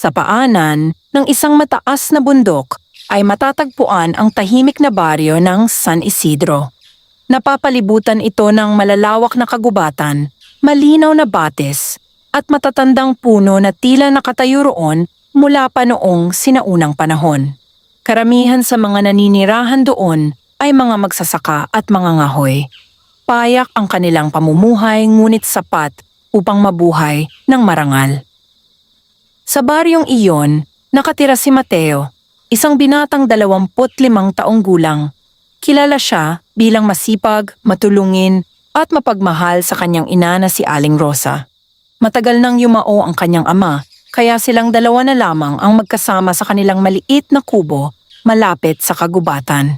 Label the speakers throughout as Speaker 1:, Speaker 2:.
Speaker 1: Sa paanan ng isang mataas na bundok ay matatagpuan ang tahimik na baryo ng San Isidro. Napapalibutan ito ng malalawak na kagubatan, malinaw na batis, at matatandang puno na tila nakatayo roon mula pa noong sinaunang panahon. Karamihan sa mga naninirahan doon ay mga magsasaka at mga ngahoy. Payak ang kanilang pamumuhay ngunit sapat upang mabuhay ng marangal. Sa baryong iyon, nakatira si Mateo, isang binatang 25 taong gulang. Kilala siya bilang masipag, matulungin at mapagmahal sa kanyang ina na si Aling Rosa. Matagal nang yumao ang kanyang ama, kaya silang dalawa na lamang ang magkasama sa kanilang maliit na kubo malapit sa kagubatan.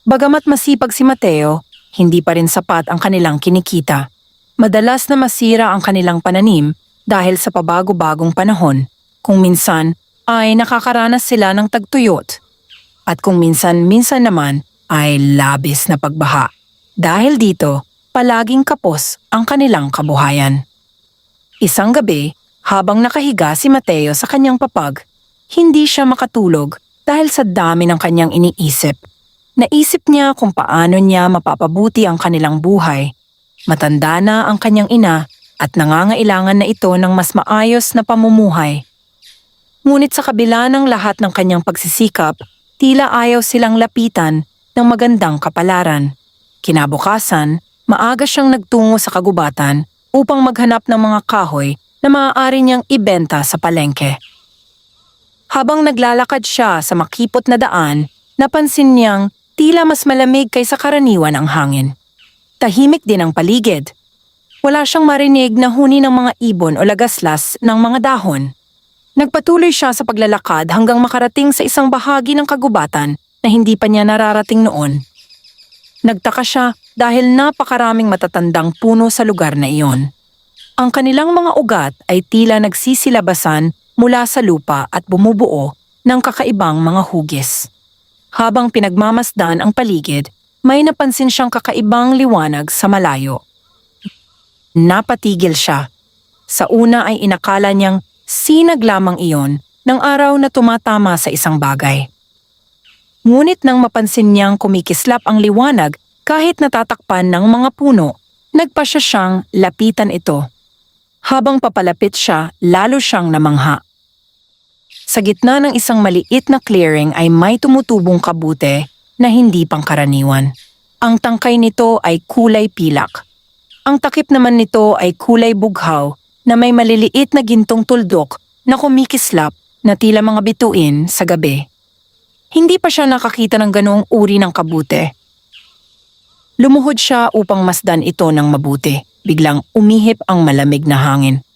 Speaker 1: Bagamat masipag si Mateo, hindi pa rin sapat ang kanilang kinikita. Madalas na masira ang kanilang pananim dahil sa pabago-bagong panahon. Kung minsan ay nakakaranas sila ng tagtuyot at kung minsan-minsan naman ay labis na pagbaha. Dahil dito, palaging kapos ang kanilang kabuhayan. Isang gabi, habang nakahiga si Mateo sa kanyang papag, hindi siya makatulog dahil sa dami ng kanyang iniisip. Naisip niya kung paano niya mapapabuti ang kanilang buhay. Matanda na ang kanyang ina at nangangailangan na ito ng mas maayos na pamumuhay. Ngunit sa kabila ng lahat ng kanyang pagsisikap, tila ayaw silang lapitan ng magandang kapalaran. Kinabukasan, maaga siyang nagtungo sa kagubatan upang maghanap ng mga kahoy na maaari niyang ibenta sa palengke. Habang naglalakad siya sa makipot na daan, napansin niyang tila mas malamig kaysa karaniwan ang hangin. Tahimik din ang paligid. Wala siyang marinig na huni ng mga ibon o lagaslas ng mga dahon. Nagpatuloy siya sa paglalakad hanggang makarating sa isang bahagi ng kagubatan na hindi pa niya nararating noon. Nagtaka siya dahil napakaraming matatandang puno sa lugar na iyon. Ang kanilang mga ugat ay tila nagsisilabasan mula sa lupa at bumubuo ng kakaibang mga hugis. Habang pinagmamasdan ang paligid, may napansin siyang kakaibang liwanag sa malayo. Napatigil siya. Sa una ay inakala niyang sinag lamang iyon ng araw na tumatama sa isang bagay. Ngunit nang mapansin niyang kumikislap ang liwanag kahit natatakpan ng mga puno, nagpasya siyang lapitan ito. Habang papalapit siya, lalo siyang namangha. Sa gitna ng isang maliit na clearing ay may tumutubong kabute na hindi pangkaraniwan. Ang tangkay nito ay kulay pilak. Ang takip naman nito ay kulay bughaw na may maliliit na gintong tuldok na kumikislap na tila mga bituin sa gabi. Hindi pa siya nakakita ng ganoong uri ng kabute. Lumuhod siya upang masdan ito ng mabuti. Biglang umihip ang malamig na hangin.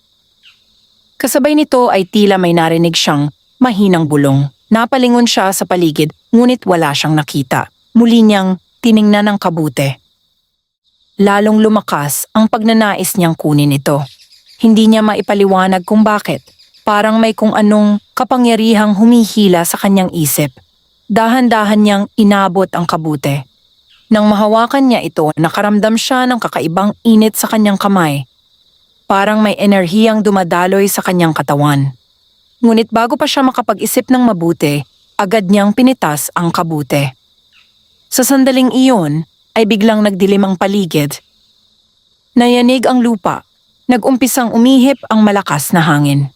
Speaker 1: Kasabay nito ay tila may narinig siyang mahinang bulong. Napalingon siya sa paligid ngunit wala siyang nakita. Muli niyang tiningnan ang kabute. Lalong lumakas ang pagnanais niyang kunin ito. Hindi niya maipaliwanag kung bakit. Parang may kung anong kapangyarihang humihila sa kanyang isip. Dahan-dahan niyang inabot ang kabute. Nang mahawakan niya ito, nakaramdam siya ng kakaibang init sa kanyang kamay. Parang may enerhiyang dumadaloy sa kanyang katawan. Ngunit bago pa siya makapag-isip ng mabuti, agad niyang pinitas ang kabute. Sa sandaling iyon, ay biglang nagdilim ang paligid. Nayanig ang lupa. Nag-umpisang umihip ang malakas na hangin.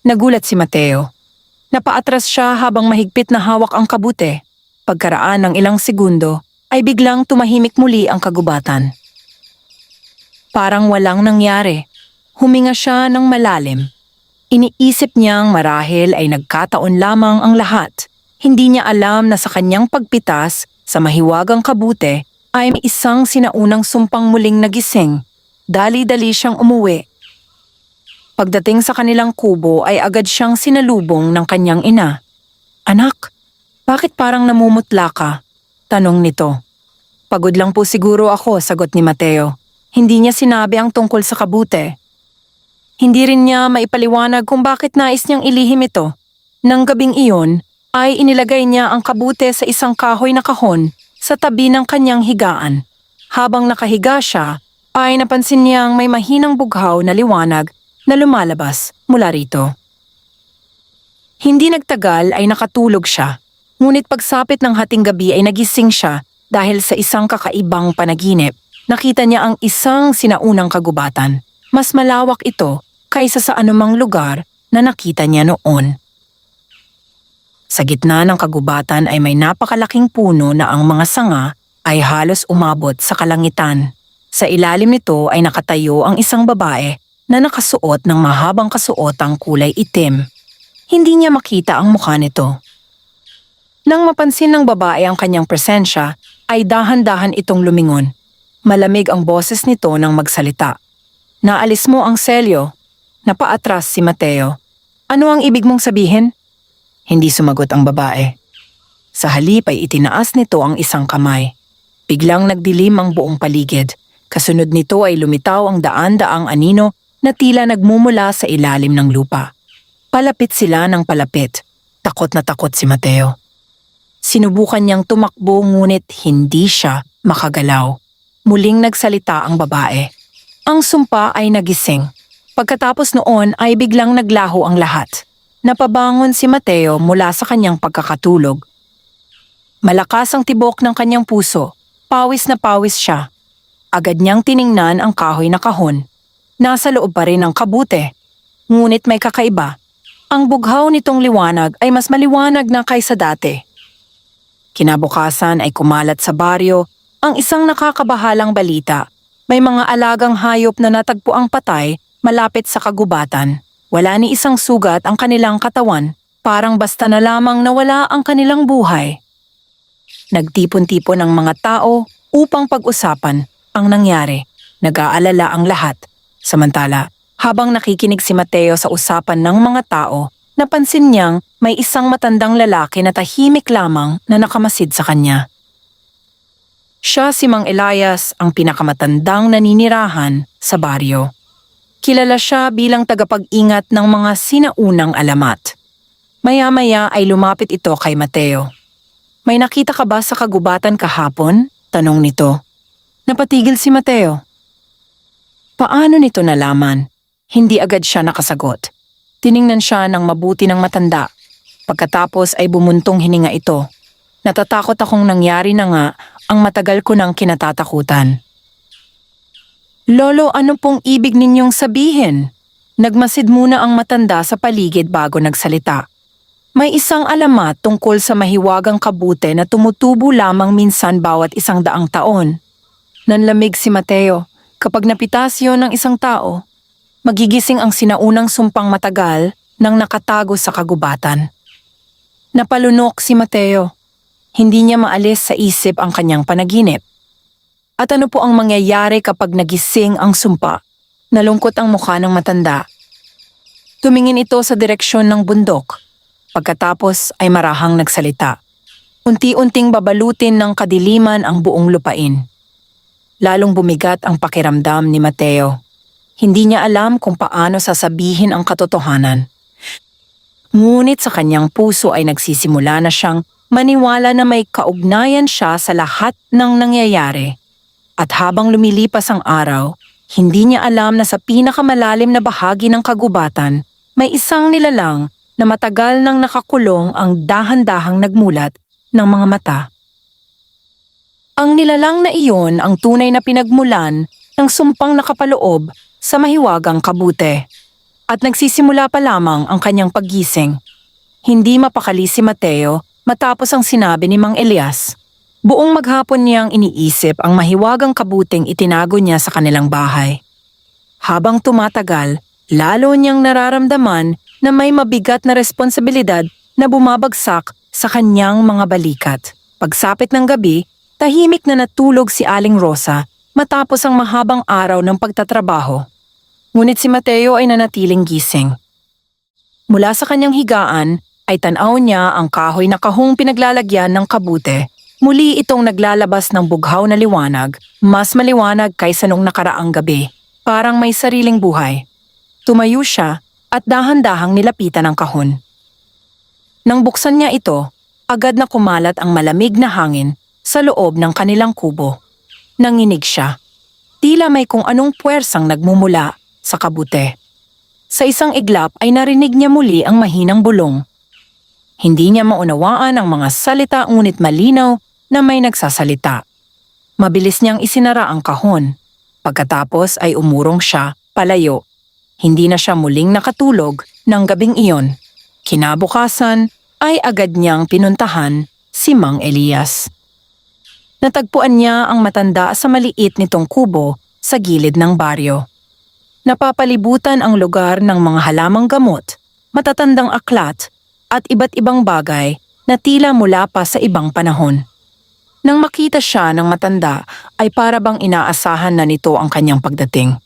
Speaker 1: Nagulat si Mateo. Napaatras siya habang mahigpit na hawak ang kabute. Pagkaraan ng ilang segundo, ay biglang tumahimik muli ang kagubatan. Parang walang nangyari. Huminga siya ng malalim. Iniisip niyang marahil ay nagkataon lamang ang lahat. Hindi niya alam na sa kanyang pagpitas sa mahiwagang kabute ay may isang sinaunang sumpang muling nagising. Dali-dali siyang umuwi. Pagdating sa kanilang kubo ay agad siyang sinalubong ng kanyang ina. "Anak, bakit parang namumutla ka?" tanong nito. "Pagod lang po siguro ako," sagot ni Mateo. Hindi niya sinabi ang tungkol sa kabute. Hindi rin niya maipaliwanag kung bakit nais niyang ilihim ito. Nang gabing iyon, ay inilagay niya ang kabute sa isang kahoy na kahon sa tabi ng kanyang higaan. Habang nakahiga siya, ay napansin niyang may mahinang bughaw na liwanag na lumalabas mula rito. Hindi nagtagal ay nakatulog siya. Ngunit pagsapit ng hating gabi ay nagising siya dahil sa isang kakaibang panaginip. Nakita niya ang isang sinaunang kagubatan. Mas malawak ito kaysa sa anumang lugar na nakita niya noon. Sa gitna ng kagubatan ay may napakalaking puno na ang mga sanga ay halos umabot sa kalangitan. Sa ilalim nito ay nakatayo ang isang babae na nakasuot ng mahabang kasuotang kulay itim. Hindi niya makita ang mukha nito. Nang mapansin ng babae ang kanyang presensya, ay dahan-dahan itong lumingon. Malamig ang boses nito nang magsalita. Naalis mo ang selyo. Napaatras si Mateo. Ano ang ibig mong sabihin? Hindi sumagot ang babae. Sa halip ay itinaas nito ang isang kamay. Biglang nagdilim ang buong paligid. Kasunod nito ay lumitaw ang daan-daang anino na tila nagmumula sa ilalim ng lupa. Palapit sila ng palapit. Takot na takot si Mateo. Sinubukan niyang tumakbo ngunit hindi siya makagalaw. Muling nagsalita ang babae. Ang sumpa ay nagising. Pagkatapos noon ay biglang naglaho ang lahat. Napabangon si Mateo mula sa kanyang pagkakatulog. Malakas ang tibok ng kanyang puso. Pawis na pawis siya. Agad niyang tiningnan ang kahoy na kahon. Nasa loob pa rin ang kabute. Ngunit may kakaiba. Ang bughaw nitong liwanag ay mas maliwanag na kaysa dati. Kinabukasan ay kumalat sa baryo ang isang nakakabahalang balita. May mga alagang hayop na natagpuang patay malapit sa kagubatan. Wala ni isang sugat ang kanilang katawan, parang basta na lamang nawala ang kanilang buhay. Nagtipon-tipon ang mga tao upang pag-usapan ang nangyari. Nag-aalala ang lahat. Samantala, habang nakikinig si Mateo sa usapan ng mga tao, napansin niyang may isang matandang lalaki na tahimik lamang na nakamasid sa kanya. Siya si Mang Elias, ang pinakamatandang naninirahan sa baryo. Kilala siya bilang tagapag-ingat ng mga sinaunang alamat. Maya-maya ay lumapit ito kay Mateo. May nakita ka ba sa kagubatan kahapon? Tanong nito. Napatigil si Mateo. Paano nito nalaman? Hindi agad siya nakasagot. Tiningnan siya ng mabuti ng matanda. Pagkatapos ay bumuntong hininga ito. Natatakot akong nangyari na nga ang matagal ko nang kinatatakutan. Lolo, ano pong ibig ninyong sabihin? Nagmasid muna ang matanda sa paligid bago nagsalita. May isang alamat tungkol sa mahiwagang kabute na tumutubo lamang minsan bawat 100 taon. Nanlamig si Mateo. Kapag napitas yun ng isang tao, magigising ang sinaunang sumpang matagal nang nakatago sa kagubatan. Napalunok si Mateo. Hindi niya maalis sa isip ang kanyang panaginip. At ano po ang mangyayari kapag nagising ang sumpa? Nalungkot ang mukha ng matanda. Tumingin ito sa direksyon ng bundok. Pagkatapos ay marahang nagsalita. Unti-unting babalutin ng kadiliman ang buong lupain. Lalong bumigat ang pakiramdam ni Mateo. Hindi niya alam kung paano sasabihin ang katotohanan. Ngunit sa kanyang puso ay nagsisimula na siyang maniwala na may kaugnayan siya sa lahat ng nangyayari. At habang lumilipas ang araw, hindi niya alam na sa pinakamalalim na bahagi ng kagubatan, may isang nilalang na matagal nang nakakulong ang dahan-dahang nagmulat ng mga mata. Ang nilalang na iyon ang tunay na pinagmulan ng sumpang nakapaloob sa mahiwagang kabute. At nagsisimula pa lamang ang kanyang paggising. Hindi mapakali si Mateo matapos ang sinabi ni Mang Elias. Buong maghapon niyang iniisip ang mahiwagang kabuting itinago niya sa kanilang bahay. Habang tumatagal, lalo niyang nararamdaman na may mabigat na responsibilidad na bumabagsak sa kanyang mga balikat. Pagsapit ng gabi, tahimik na natulog si Aling Rosa matapos ang mahabang araw ng pagtatrabaho. Ngunit si Mateo ay nanatiling gising. Mula sa kanyang higaan ay tanaw niya ang kahoy na kahong pinaglalagyan ng kabute. Muli itong naglalabas ng bughaw na liwanag, mas maliwanag kaysa nung nakaraang gabi. Parang may sariling buhay. Tumayo siya at dahan-dahang nilapitan ang kahon. Nang buksan niya ito, agad na kumalat ang malamig na hangin sa loob ng kanilang kubo. Nanginig siya. Tila may kung anong puwersang nagmumula sa kabute. Sa isang iglap ay narinig niya muli ang mahinang bulong. Hindi niya maunawaan ang mga salita ngunit malinaw na may nagsasalita. Mabilis niyang isinara ang kahon. Pagkatapos ay umurong siya palayo. Hindi na siya muling nakatulog ng gabing iyon. Kinabukasan ay agad niyang pinuntahan si Mang Elias. Natagpuan niya ang matanda sa maliit nitong kubo sa gilid ng baryo. Napapalibutan ang lugar ng mga halamang gamot, matatandang aklat at iba't ibang bagay na tila mula pa sa ibang panahon. Nang makita siya ng matanda ay para bang inaasahan na nito ang kanyang pagdating.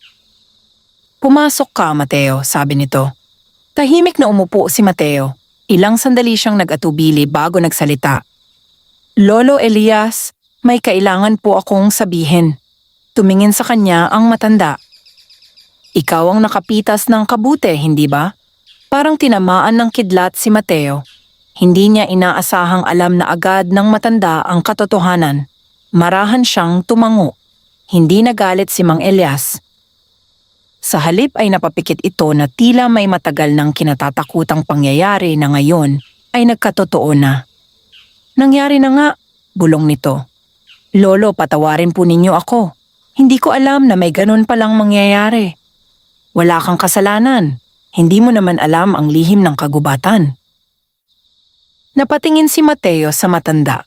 Speaker 1: "Pumasok ka, Mateo," sabi nito. Tahimik na umupo si Mateo. Ilang sandali siyang nag-atubili bago nagsalita. "Lolo Elias, may kailangan po akong sabihin." Tumingin sa kanya ang matanda. "Ikaw ang nakapitas ng kabute, hindi ba?" Parang tinamaan ng kidlat si Mateo. Hindi niya inaasahang alam na agad ng matanda ang katotohanan. Marahan siyang tumango. Hindi nagalit si Mang Elias. Sa halip ay napapikit ito na tila may matagal ng kinatatakutang pangyayari na ngayon ay nagkatotoo na. "Nangyari na nga," bulong nito. "Lolo, patawarin po ninyo ako. Hindi ko alam na may ganun palang mangyayari. Wala kang kasalanan. Hindi mo naman alam ang lihim ng kagubatan." Napatingin si Mateo sa matanda.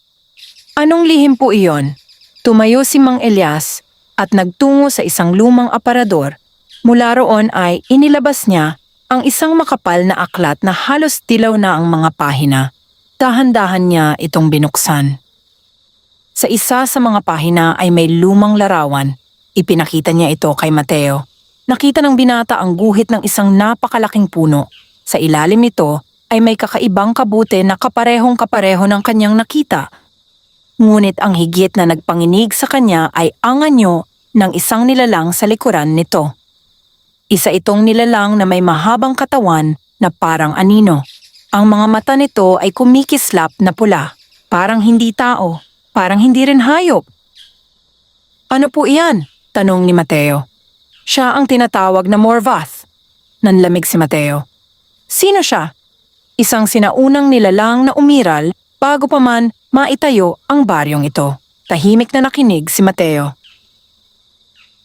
Speaker 1: "Anong lihim po iyon?" Tumayo si Mang Elias at nagtungo sa isang lumang aparador. Mula roon ay inilabas niya ang isang makapal na aklat na halos dilaw na ang mga pahina. Dahan-dahan niya itong binuksan. Sa isa sa mga pahina ay may lumang larawan. Ipinakita niya ito kay Mateo. Nakita ng binata ang guhit ng isang napakalaking puno. Sa ilalim nito ay may kakaibang kabute na kaparehong-kapareho ng kanyang nakita. Ngunit ang higit na nagpanginig sa kanya ay ang anyo ng isang nilalang sa likuran nito. Isa itong nilalang na may mahabang katawan na parang anino. Ang mga mata nito ay kumikislap na pula. Parang hindi tao, parang hindi rin hayop. "Ano po iyan?" tanong ni Mateo. "Siya ang tinatawag na Morvath." Nanlamig si Mateo. "Sino siya?" "Isang sinaunang nilalang na umiral bago pa man maitayo ang baryong ito." Tahimik na nakinig si Mateo.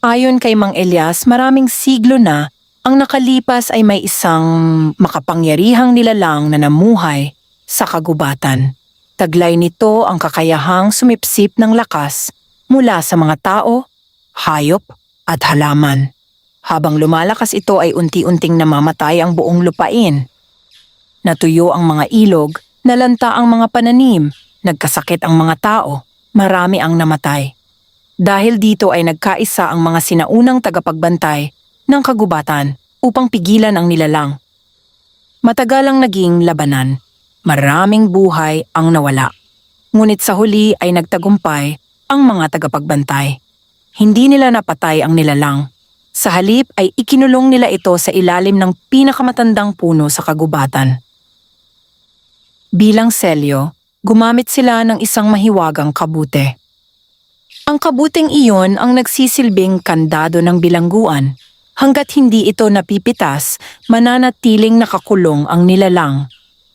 Speaker 1: Ayon kay Mang Elias, maraming siglo na ang nakalipas ay may isang makapangyarihang nilalang na namuhay sa kagubatan. Taglay nito ang kakayahang sumipsip ng lakas mula sa mga tao, hayop at halaman. Habang lumalakas ito ay unti-unting namamatay ang buong lupain. Natuyo ang mga ilog, nalanta ang mga pananim, nagkasakit ang mga tao, marami ang namatay. Dahil dito ay nagkaisa ang mga sinaunang tagapagbantay ng kagubatan upang pigilan ang nilalang. Matagal ang naging labanan. Maraming buhay ang nawala. Ngunit sa huli ay nagtagumpay ang mga tagapagbantay. Hindi nila napatay ang nilalang. Sa halip ay ikinulong nila ito sa ilalim ng pinakamatandang puno sa kagubatan. Bilang selyo, gumamit sila ng isang mahiwagang kabute. Ang kabuting iyon ang nagsisilbing kandado ng bilangguan. Hanggat hindi ito napipitas, mananatiling nakakulong ang nilalang.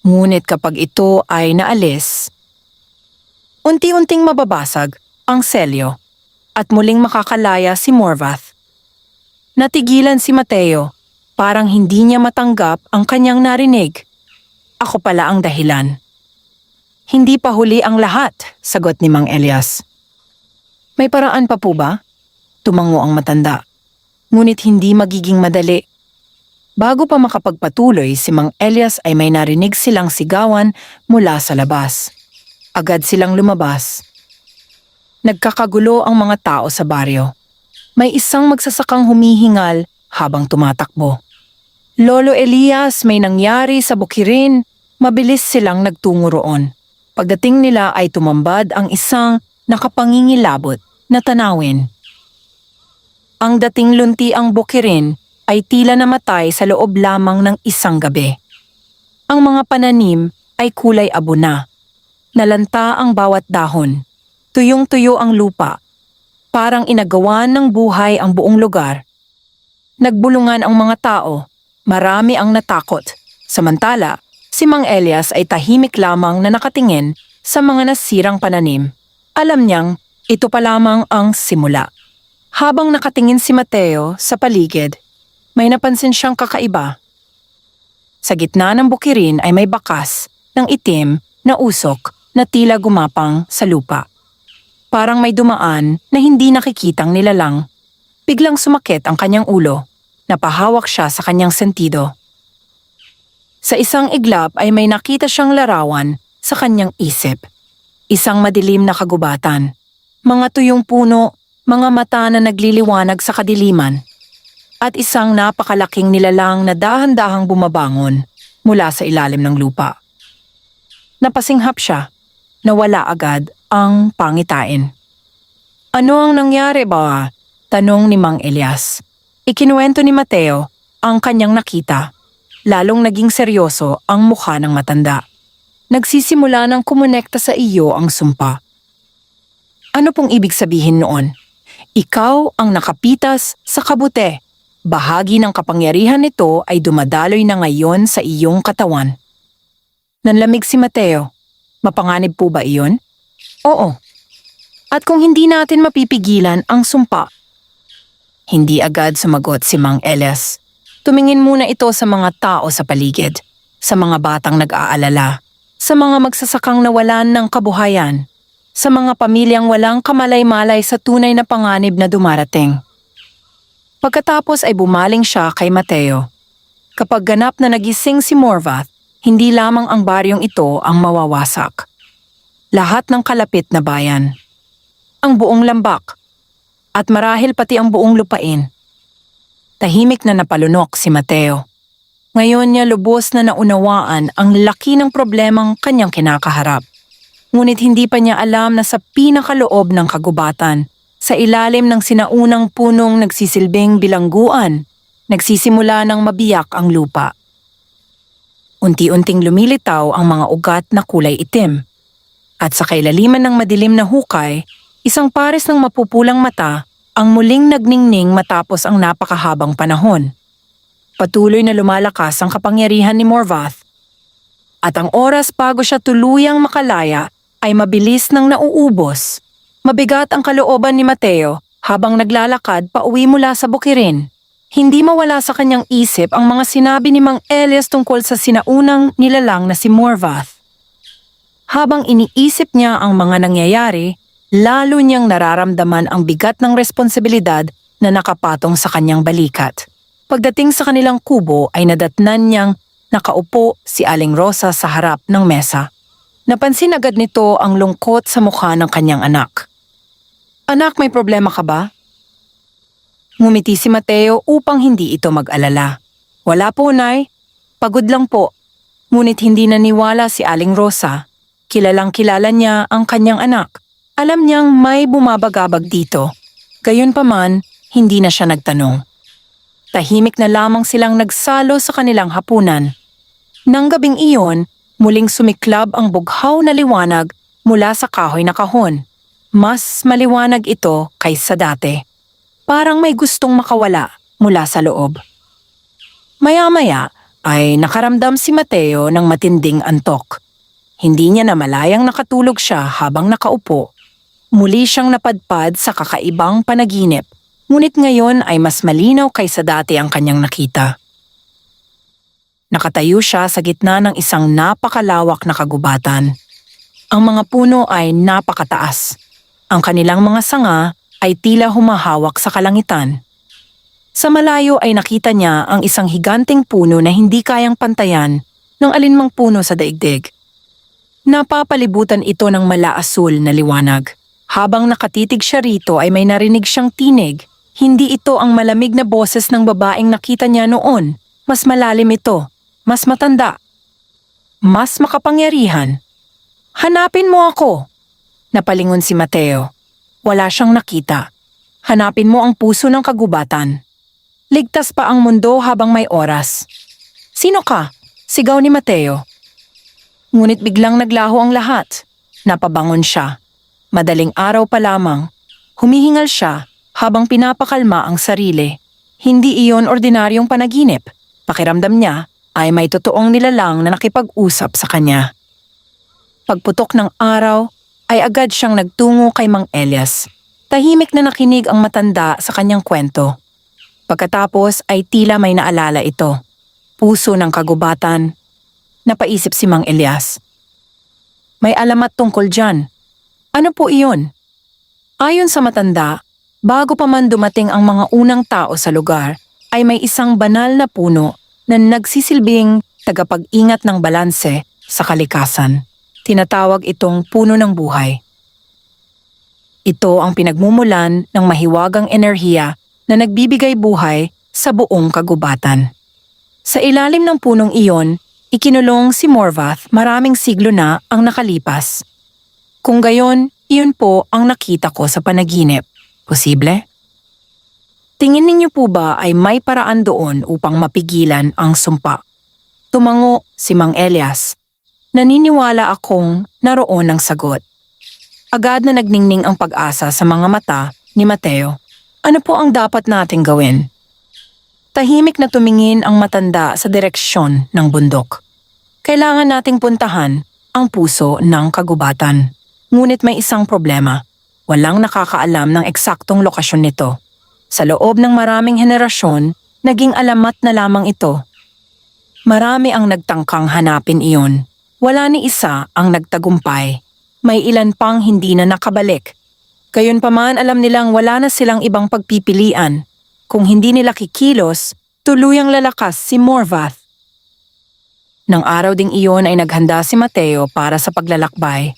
Speaker 1: Ngunit kapag ito ay naalis, unti-unting mababasag ang selyo at muling makakalaya si Morvath. Natigilan si Mateo, parang hindi niya matanggap ang kanyang narinig. "Ako pala ang dahilan." "Hindi pa huli ang lahat," sagot ni Mang Elias. "May paraan pa po ba?" Tumango ang matanda. Ngunit hindi magiging madali. Bago pa makapagpatuloy, si Mang Elias ay may narinig silang sigawan mula sa labas. Agad silang lumabas. Nagkakagulo ang mga tao sa baryo. May isang magsasakang humihingal habang tumatakbo. "Lolo Elias, may nangyari sa bukirin." Mabilis silang nagtungo roon. Pagdating nila ay tumambad ang isang nakapangingilabot na tanawin. Ang dating lunti ang bukirin ay tila namatay sa loob lamang ng isang gabi. Ang mga pananim ay kulay abo na. Nalanta ang bawat dahon. Tuyong-tuyo ang lupa. Parang inagawan ng buhay ang buong lugar. Nagbulungan ang mga tao. Marami ang natakot. Samantala, Si Mang Elias ay tahimik lamang na nakatingin sa mga nasirang pananim. Alam niyang ito pa lamang ang simula. Habang nakatingin si Mateo sa paligid, may napansin siyang kakaiba. Sa gitna ng bukirin ay may bakas ng itim na usok na tila gumapang sa lupa. Parang may dumaan na hindi nakikitang nilalang. Biglang sumakit ang kanyang ulo. Napahawak siya sa kanyang sentido. Sa isang iglap ay may nakita siyang larawan sa kanyang isip. Isang madilim na kagubatan. Mga tuyong puno, mga mata na nagliliwanag sa kadiliman. At isang napakalaking nilalang na dahan-dahang bumabangon mula sa ilalim ng lupa. Napasinghap siya. Nawala agad ang pangitain. Ano ang nangyari ba? Tanong ni Mang Elias. Ikinuwento ni Mateo ang kanyang nakita. Lalong naging seryoso ang mukha ng matanda. Nagsisimula ng kumonekta sa iyo ang sumpa. Ano pong ibig sabihin noon? Ikaw ang nakapitas sa kabute. Bahagi ng kapangyarihan nito ay dumadaloy na ngayon sa iyong katawan. Nanlamig si Mateo. Mapanganib po ba iyon? Oo. At kung hindi natin mapipigilan ang sumpa? Hindi agad sumagot si Mang Elias. Tumingin muna ito sa mga tao sa paligid, sa mga batang nag-aalala, sa mga magsasakang nawalan ng kabuhayan, sa mga pamilyang walang kamalay-malay sa tunay na panganib na dumarating. Pagkatapos ay bumaling siya kay Mateo. Kapag ganap na nagising si Morvath, hindi lamang ang baryong ito ang mawawasak. Lahat ng kalapit na bayan. Ang buong lambak. At marahil pati ang buong lupain. Tahimik na napalunok si Mateo. Ngayon niya lubos na naunawaan ang laki ng problemang kanyang kinakaharap. Ngunit hindi pa niya alam na sa pinakaloob ng kagubatan, sa ilalim ng sinaunang punong nagsisilbing bilangguan, nagsisimula ng mabiyak ang lupa. Unti-unting lumilitaw ang mga ugat na kulay itim. At sa kailaliman ng madilim na hukay, isang pares ng mapupulang mata ang muling nagningning matapos ang napakahabang panahon. Patuloy na lumalakas ang kapangyarihan ni Morvath. At ang oras bago siya tuluyang makalaya ay mabilis nang nauubos. Mabigat ang kalooban ni Mateo habang naglalakad pauwi mula sa bukirin. Hindi mawala sa kanyang isip ang mga sinabi ni Mang Elias tungkol sa sinaunang nilalang na si Morvath. Habang iniisip niya ang mga nangyayari, lalo niyang nararamdaman ang bigat ng responsibilidad na nakapatong sa kanyang balikat. Pagdating sa kanilang kubo ay nadatnan niyang nakaupo si Aling Rosa sa harap ng mesa. Napansin agad nito ang lungkot sa mukha ng kanyang anak. Anak, may problema ka ba? Ngumiti si Mateo upang hindi ito mag-alala. Wala po, Nay. Pagod lang po. Ngunit hindi naniwala si Aling Rosa. Kilalang kilala niya ang kanyang anak. Alam niyang may bumabagabag dito. Gayunpaman, hindi na siya nagtanong. Tahimik na lamang silang nagsalo sa kanilang hapunan. Nang gabing iyon, muling sumiklab ang bughaw na liwanag mula sa kahoy na kahon. Mas maliwanag ito kaysa dati. Parang may gustong makawala mula sa loob. Maya-maya ay nakaramdam si Mateo ng matinding antok. Hindi niya namalayang nakatulog siya habang nakaupo. Muli siyang napadpad sa kakaibang panaginip, ngunit ngayon ay mas malinaw kaysa dati ang kanyang nakita. Nakatayo siya sa gitna ng isang napakalawak na kagubatan. Ang mga puno ay napakataas. Ang kanilang mga sanga ay tila humahawak sa kalangitan. Sa malayo ay nakita niya ang isang higanting puno na hindi kayang pantayan ng alinmang puno sa daigdig. Napapalibutan ito ng mala-asul na liwanag. Habang nakatitig siya rito ay may narinig siyang tinig. Hindi ito ang malamig na boses ng babaeng nakita niya noon. Mas malalim ito. Mas matanda. Mas makapangyarihan. Hanapin mo ako. Napalingon si Mateo. Wala siyang nakita. Hanapin mo ang puso ng kagubatan. Ligtas pa ang mundo habang may oras. Sino ka? Sigaw ni Mateo. Ngunit biglang naglaho ang lahat. Napabangon siya. Madaling araw pa lamang. Humihingal siya habang pinapakalma ang sarili. Hindi iyon ordinaryong panaginip. Pakiramdam niya, ay may totoong nilalang na nakipag-usap sa kanya. Pagputok ng araw ay agad siyang nagtungo kay Mang Elias. Tahimik na nakinig ang matanda sa kanyang kwento. Pagkatapos ay tila may naalala ito. Puso ng kagubatan. Napaisip si Mang Elias. May alamat tungkol dyan. Ano po iyon? Ayon sa matanda, bago pa man dumating ang mga unang tao sa lugar, ay may isang banal na puno na nagsisilbing tagapag-ingat ng balanse sa kalikasan. Tinatawag itong puno ng buhay. Ito ang pinagmumulan ng mahiwagang enerhiya na nagbibigay buhay sa buong kagubatan. Sa ilalim ng punong iyon, ikinulong si Morvath maraming siglo na ang nakalipas. Kung gayon, iyon po ang nakita ko sa panaginip. Posible? Tingin ninyo po ba ay may paraan doon upang mapigilan ang sumpa? Tumango si Mang Elias. Naniniwala akong naroon ang sagot. Agad na nagningning ang pag-asa sa mga mata ni Mateo. Ano po ang dapat nating gawin? Tahimik na tumingin ang matanda sa direksyon ng bundok. Kailangan nating puntahan ang puso ng kagubatan. Ngunit may isang problema. Walang nakakaalam ng eksaktong lokasyon nito. Sa loob ng maraming henerasyon, naging alamat na lamang ito. Marami ang nagtangkang hanapin iyon. Wala ni isa ang nagtagumpay. May ilan pang hindi na nakabalik. Gayunpaman alam nilang wala na silang ibang pagpipilian. Kung hindi nila kikilos, tuluyang lalakas si Morvath. Nang araw ding iyon ay naghanda si Mateo para sa paglalakbay.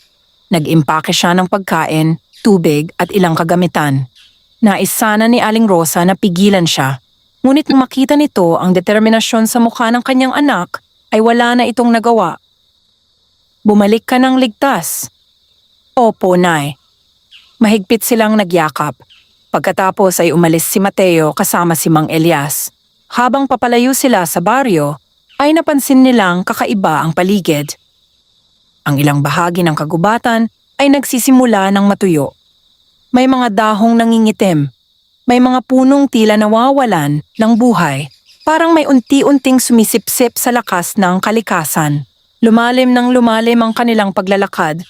Speaker 1: Nag-impake siya ng pagkain, tubig at ilang kagamitan. Nais sana ni Aling Rosa na pigilan siya. Ngunit nang makita nito ang determinasyon sa mukha ng kanyang anak, ay wala na itong nagawa. Bumalik ka ng ligtas. Opo, Nay. Mahigpit silang nagyakap. Pagkatapos ay umalis si Mateo kasama si Mang Elias. Habang papalayo sila sa baryo, ay napansin nilang kakaiba ang paligid. Ang ilang bahagi ng kagubatan ay nagsisimula ng matuyo. May mga dahong nangingitim. May mga punong tila nawawalan ng buhay. Parang may unti-unting sumisipsip sa lakas ng kalikasan. Lumalim ng lumalim ang kanilang paglalakad.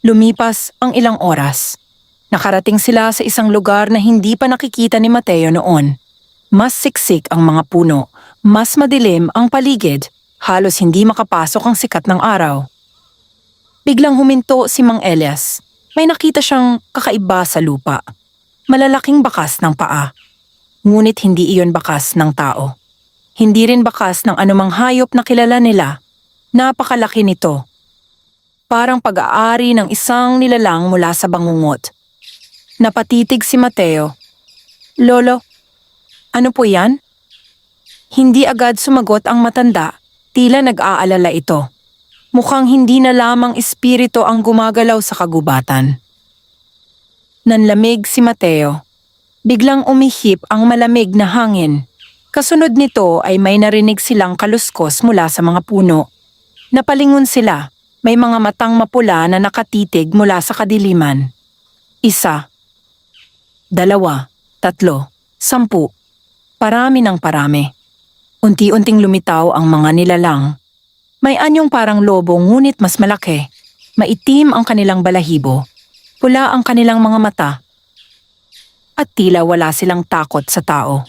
Speaker 1: Lumipas ang ilang oras. Nakarating sila sa isang lugar na hindi pa nakikita ni Mateo noon. Mas siksik ang mga puno, mas madilim ang paligid, halos hindi makapasok ang sikat ng araw. Biglang huminto si Mang Elias. May nakita siyang kakaiba sa lupa. Malalaking bakas ng paa. Ngunit hindi iyon bakas ng tao. Hindi rin bakas ng anumang hayop na kilala nila. Napakalaki nito. Parang pag-aari ng isang nilalang mula sa bangungot. Napatitig si Mateo. Lolo, ano po yan? Hindi agad sumagot ang matanda, tila nag-aalala ito. Mukhang hindi na lamang espiritu ang gumagalaw sa kagubatan. Nanlamig si Mateo. Biglang umihip ang malamig na hangin. Kasunod nito ay may narinig silang kaluskos mula sa mga puno. Napalingon sila, may mga matang mapula na nakatitig mula sa kadiliman. 1, 2, 3, 10. Parami ng parami. Unti-unting lumitaw ang mga nilalang. May anyong parang lobo ngunit mas malaki. Maitim ang kanilang balahibo. Pula ang kanilang mga mata. At tila wala silang takot sa tao.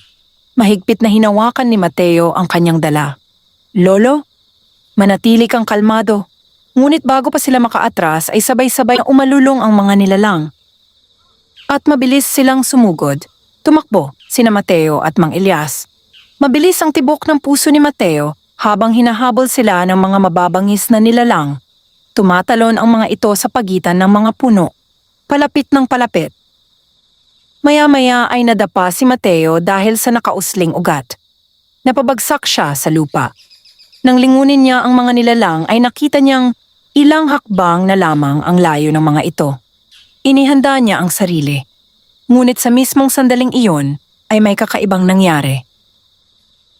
Speaker 1: Mahigpit na hinawakan ni Mateo ang kanyang dala. Lolo? Manatili kang kalmado. Ngunit bago pa sila makaatras ay sabay-sabay na umalulong ang mga nilalang. At mabilis silang sumugod. Tumakbo sina Mateo at Mang Elias. Mabilis ang tibok ng puso ni Mateo habang hinahabol sila ng mga mababangis na nilalang. Tumatalon ang mga ito sa pagitan ng mga puno. Palapit ng palapit. Maya-maya ay nadapa si Mateo dahil sa nakausling ugat. Napabagsak siya sa lupa. Nang lingunin niya ang mga nilalang ay nakita niyang ilang hakbang na lamang ang layo ng mga ito. Inihanda niya ang sarili. Ngunit sa mismong sandaling iyon ay may kakaibang nangyari.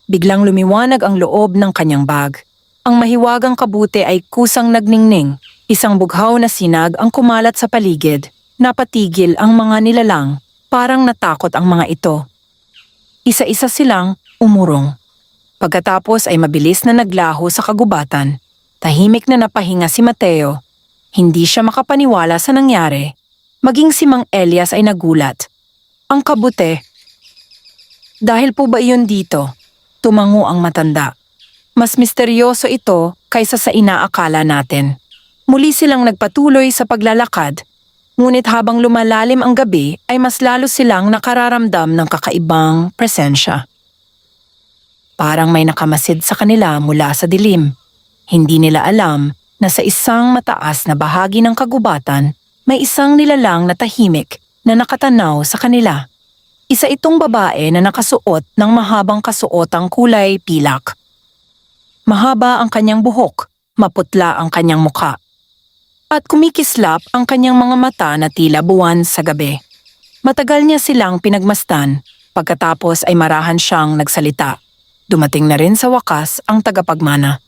Speaker 1: Biglang lumiwanag ang loob ng kanyang bag. Ang mahiwagang kabuti ay kusang nagningning. Isang bughaw na sinag ang kumalat sa paligid. Napatigil ang mga nilalang. Parang natakot ang mga ito. Isa-isa silang umurong. Pagkatapos ay mabilis na naglaho sa kagubatan. Tahimik na napahinga si Mateo. Hindi siya makapaniwala sa nangyari. Maging si Mang Elias ay nagulat. Ang kabute. Dahil po ba iyon dito? Tumango ang matanda. Mas misteryoso ito kaysa sa inaakala natin. Muli silang nagpatuloy sa paglalakad. Ngunit habang lumalalim ang gabi ay mas lalo silang nakararamdam ng kakaibang presensya. Parang may nakamasid sa kanila mula sa dilim. Hindi nila alam na sa isang mataas na bahagi ng kagubatan may isang nilalang na tahimik na nakatanaw sa kanila. Isa itong babae na nakasuot ng mahabang kasuotang kulay pilak. Mahaba ang kanyang buhok, maputla ang kanyang mukha. At kumikislap ang kanyang mga mata na tila buwan sa gabi. Matagal niya silang pinagmasdan, pagkatapos ay marahan siyang nagsalita. Dumating na rin sa wakas ang tagapagmana.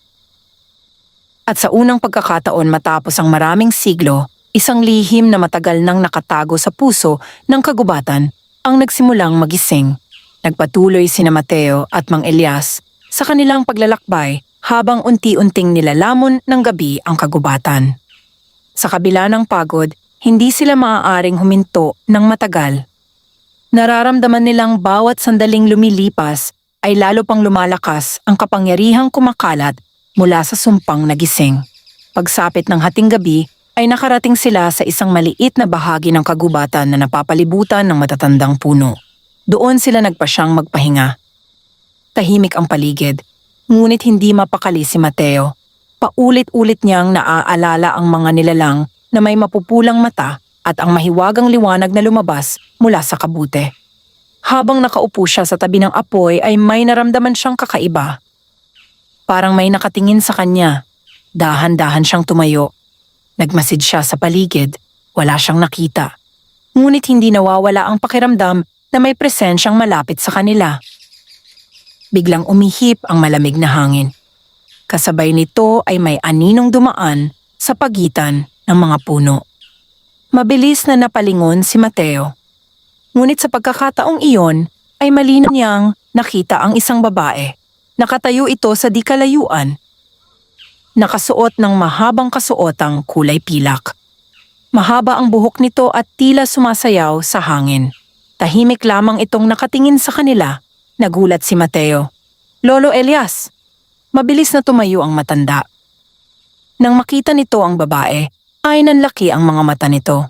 Speaker 1: At sa unang pagkakataon matapos ang maraming siglo, isang lihim na matagal nang nakatago sa puso ng kagubatan ang nagsimulang magising. Nagpatuloy sina Mateo at Mang Elias sa kanilang paglalakbay habang unti-unting nilalamon ng gabi ang kagubatan. Sa kabila ng pagod, hindi sila maaaring huminto ng matagal. Nararamdaman nilang bawat sandaling lumilipas ay lalo pang lumalakas ang kapangyarihang kumakalat mula sa sumpang nagising. Pagsapit ng hating gabi ay nakarating sila sa isang maliit na bahagi ng kagubatan na napapalibutan ng matatandang puno. Doon sila nagpasyang magpahinga. Tahimik ang paligid, ngunit hindi mapakali si Mateo. Paulit-ulit niyang naaalala ang mga nilalang na may mapupulang mata at ang mahiwagang liwanag na lumabas mula sa kabute. Habang nakaupo siya sa tabi ng apoy ay may naramdaman siyang kakaiba. Parang may nakatingin sa kanya. Dahan-dahan siyang tumayo. Nagmasid siya sa paligid. Wala siyang nakita. Ngunit hindi nawawala ang pakiramdam na may presensyang malapit sa kanila. Biglang umihip ang malamig na hangin. Kasabay nito ay may aninong dumaan sa pagitan ng mga puno. Mabilis na napalingon si Mateo. Ngunit sa pagkakataong iyon ay malinaw niyang nakita ang isang babae. Nakatayo ito sa di kalayuan. Nakasuot ng mahabang kasuotang kulay pilak. Mahaba ang buhok nito at tila sumasayaw sa hangin. Tahimik lamang itong nakatingin sa kanila. Nagulat si Mateo. Lolo Elias! Mabilis na tumayo ang matanda. Nang makita nito ang babae, ay nanlaki ang mga mata nito.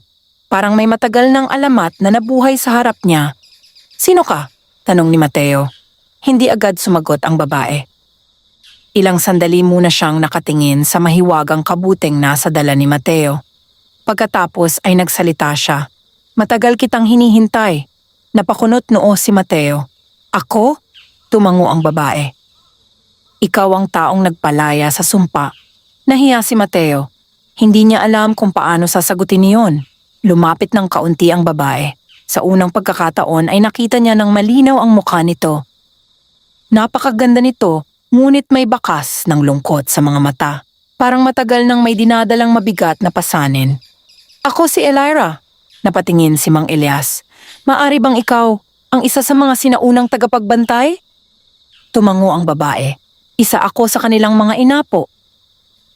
Speaker 1: Parang may matagal ng alamat na nabuhay sa harap niya. Sino ka? Tanong ni Mateo. Hindi agad sumagot ang babae. Ilang sandali muna siyang nakatingin sa mahiwagang kabuteng nasa dala ni Mateo. Pagkatapos ay nagsalita siya. Matagal kitang hinihintay. Napakunot noo si Mateo. Ako? Tumango ang babae. Ikaw ang taong nagpalaya sa sumpa. Nahiya si Mateo. Hindi niya alam kung paano sasagutin niyon. Lumapit ng kaunti ang babae. Sa unang pagkakataon ay nakita niya ng malinaw ang mukha nito. Napakaganda nito, ngunit may bakas ng lungkot sa mga mata. Parang matagal nang may dinadalang mabigat na pasanin. Ako si Elira. Napatingin si Mang Elias. Maari bang ikaw ang isa sa mga sinaunang tagapagbantay? Tumango ang babae. Isa ako sa kanilang mga inapo.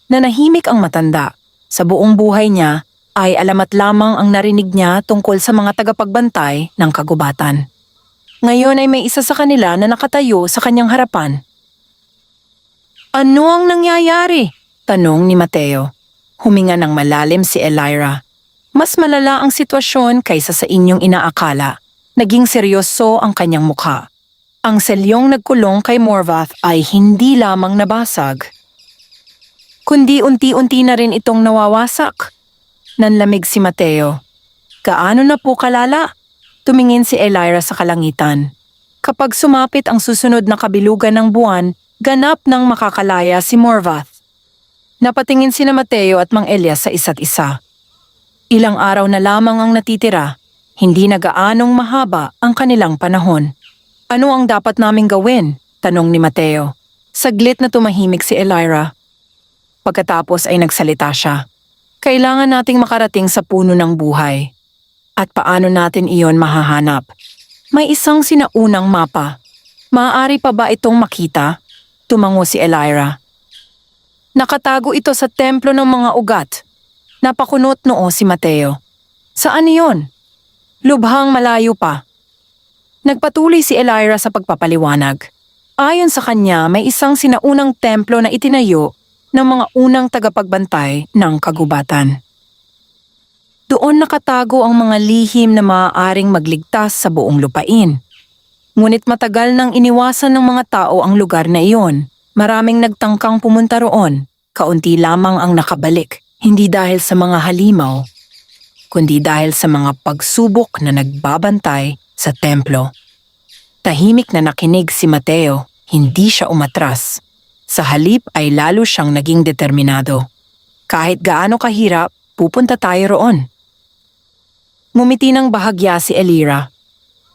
Speaker 1: Nanahimik ang matanda. Sa buong buhay niya ay alamat lamang ang narinig niya tungkol sa mga tagapagbantay ng kagubatan. Ngayon ay may isa sa kanila na nakatayo sa kanyang harapan. Ano ang nangyayari? Tanong ni Mateo. Huminga ng malalim si Elira. Mas malala ang sitwasyon kaysa sa inyong inaakala. Naging seryoso ang kanyang mukha. Ang selyong nagkulong kay Morvath ay hindi lamang nabasag, kundi unti-unti na rin itong nawawasak. Nanlamig si Mateo. Gaano na po kalala? Tumingin si Elira sa kalangitan. Kapag sumapit ang susunod na kabilugan ng buwan, ganap nang makakalaya si Morvath. Napatingin sina Mateo at Mang Elias sa isa't isa. Ilang araw na lamang ang natitira, hindi na gaanong mahaba ang kanilang panahon. Ano ang dapat naming gawin? Tanong ni Mateo. Saglit na tumahimik si Elira. Pagkatapos ay nagsalita siya. Kailangan nating makarating sa puno ng buhay. At paano natin iyon mahahanap? May isang sinaunang mapa. Maaari pa ba itong makita? Tumango si Elira. Nakatago ito sa templo ng mga ugat. Napakunot noo si Mateo. Saan iyon? Lubhang malayo pa. Nagpatuloy si Elira sa pagpapaliwanag. Ayon sa kanya, may isang sinaunang templo na itinayo ng mga unang tagapagbantay ng kagubatan. Doon nakatago ang mga lihim na maaaring magligtas sa buong lupain. Ngunit matagal nang iniwasan ng mga tao ang lugar na iyon. Maraming nagtangkang pumunta roon. Kaunti lamang ang nakabalik, hindi dahil sa mga halimaw, kundi dahil sa mga pagsubok na nagbabantay sa templo. Tahimik na nakinig si Mateo, hindi siya umatras. Sa halip ay lalo siyang naging determinado. Kahit gaano kahirap, pupunta tayo roon. Ngumiti ng bahagya si Elira.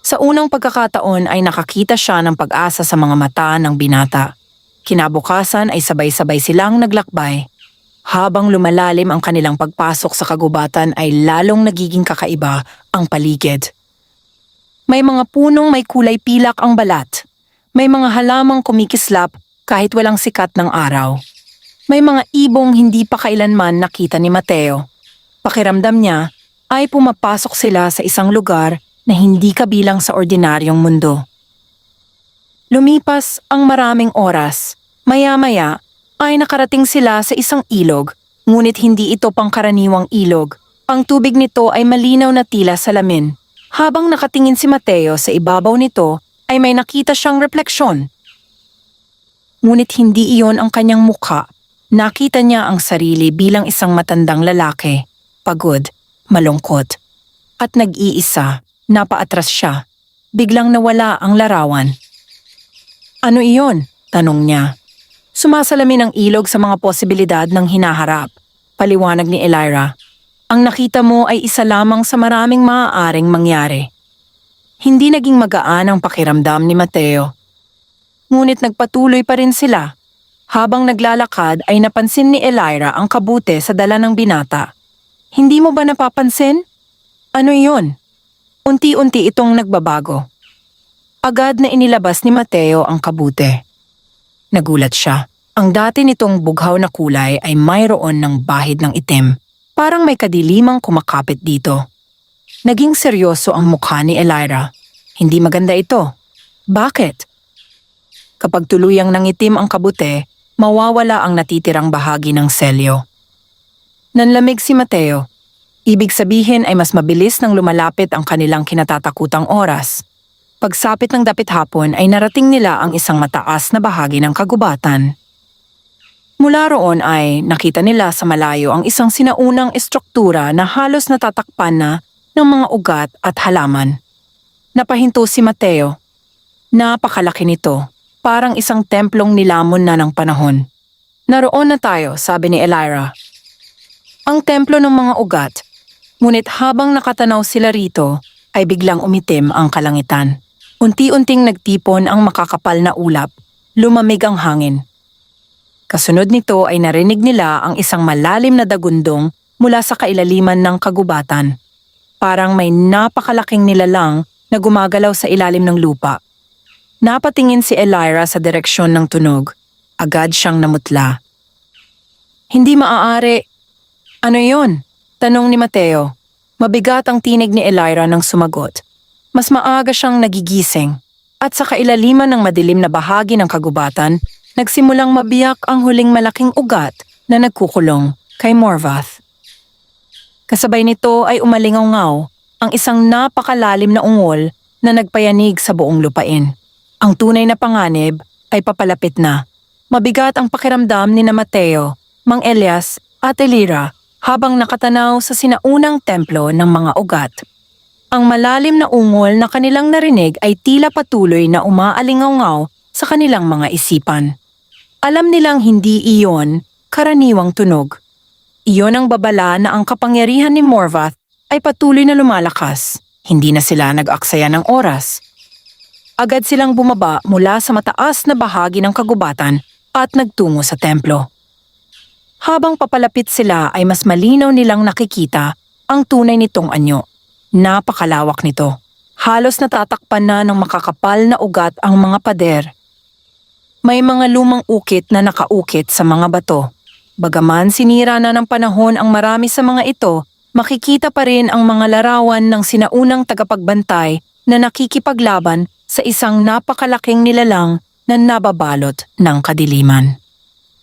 Speaker 1: Sa unang pagkakataon ay nakakita siya ng pag-asa sa mga mata ng binata. Kinabukasan ay sabay-sabay silang naglakbay. Habang lumalalim ang kanilang pagpasok sa kagubatan ay lalong nagiging kakaiba ang paligid. May mga punong may kulay pilak ang balat. May mga halamang kumikislap kahit walang sikat ng araw. May mga ibong hindi pa kailanman nakita ni Mateo. Pakiramdam niya ay pumapasok sila sa isang lugar na hindi kabilang sa ordinaryong mundo. Lumipas ang maraming oras. Maya-maya ay nakarating sila sa isang ilog, ngunit hindi ito pangkaraniwang ilog. Ang tubig nito ay malinaw na tila salamin. Habang nakatingin si Mateo sa ibabaw nito, ay may nakita siyang refleksyon. Ngunit hindi iyon ang kanyang mukha. Nakita niya ang sarili bilang isang matandang lalaki, pagod, malungkot, at nag-iisa. Napaatras siya. Biglang nawala ang larawan. Ano iyon? Tanong niya. Sumasalamin ang ilog sa mga posibilidad ng hinaharap. Paliwanag ni Elira. Ang nakita mo ay isa lamang sa maraming maaaring mangyari. Hindi naging magaan ang pakiramdam ni Mateo. Ngunit nagpatuloy pa rin sila. Habang naglalakad ay napansin ni Elira ang kabute sa dala ng binata. Hindi mo ba napapansin? Ano iyon? Unti-unti itong nagbabago. Agad na inilabas ni Mateo ang kabute. Nagulat siya. Ang dati nitong bughaw na kulay ay mayroon ng bahid ng itim. Parang may kadilimang kumakapit dito. Naging seryoso ang mukha ni Elira. Hindi maganda ito. Bakit? Kapag tuluyang nangitim ang kabute, mawawala ang natitirang bahagi ng selyo. Nanlamig si Mateo. Ibig sabihin ay mas mabilis nang lumalapit ang kanilang kinatatakutang oras. Pagsapit ng dapit hapon ay narating nila ang isang mataas na bahagi ng kagubatan. Mula roon ay nakita nila sa malayo ang isang sinaunang estruktura na halos natatakpan na ng mga ugat at halaman. Napahinto si Mateo. Napakalaki nito, parang isang templong nilamon na ng panahon. Naroon na tayo, sabi ni Elira. Ang templo ng mga ugat. Ngunit habang nakatanaw sila rito, ay biglang umitim ang kalangitan. Unti-unting nagtipon ang makakapal na ulap. Lumamig ang hangin. Kasunod nito ay narinig nila ang isang malalim na dagundong mula sa kailaliman ng kagubatan. Parang may napakalaking nilalang na gumagalaw sa ilalim ng lupa. Napatingin si Elira sa direksyon ng tunog. Agad siyang namutla. Hindi maaari. Ano yon? Tanong ni Mateo. Mabigat ang tinig ni Elira nang sumagot. Mas maaga siyang nagigising. At sa kailaliman ng madilim na bahagi ng kagubatan, nagsimulang mabiyak ang huling malaking ugat na nagkukulong kay Morvath. Kasabay nito ay umalingaw-ngaw ang isang napakalalim na ungol na nagpayanig sa buong lupain. Ang tunay na panganib ay papalapit na. Mabigat ang pakiramdam ni na Mateo, Mang Elias at Elira habang nakatanaw sa sinaunang templo ng mga ugat. Ang malalim na ungol na kanilang narinig ay tila patuloy na umaalingaw-ngaw sa kanilang mga isipan. Alam nilang hindi iyon karaniwang tunog. Iyon ang babala na ang kapangyarihan ni Morvath ay patuloy na lumalakas. Hindi na sila nag-aksaya ng oras. Agad silang bumaba mula sa mataas na bahagi ng kagubatan at nagtungo sa templo. Habang papalapit sila ay mas malinaw nilang nakikita ang tunay nitong anyo. Napakalawak nito. Halos natatakpan na ng makakapal na ugat ang mga pader. May mga lumang ukit na nakaukit sa mga bato. Bagaman sinira na ng panahon ang marami sa mga ito, makikita pa rin ang mga larawan ng sinaunang tagapagbantay na nakikipaglaban sa isang napakalaking nilalang na nababalot ng kadiliman.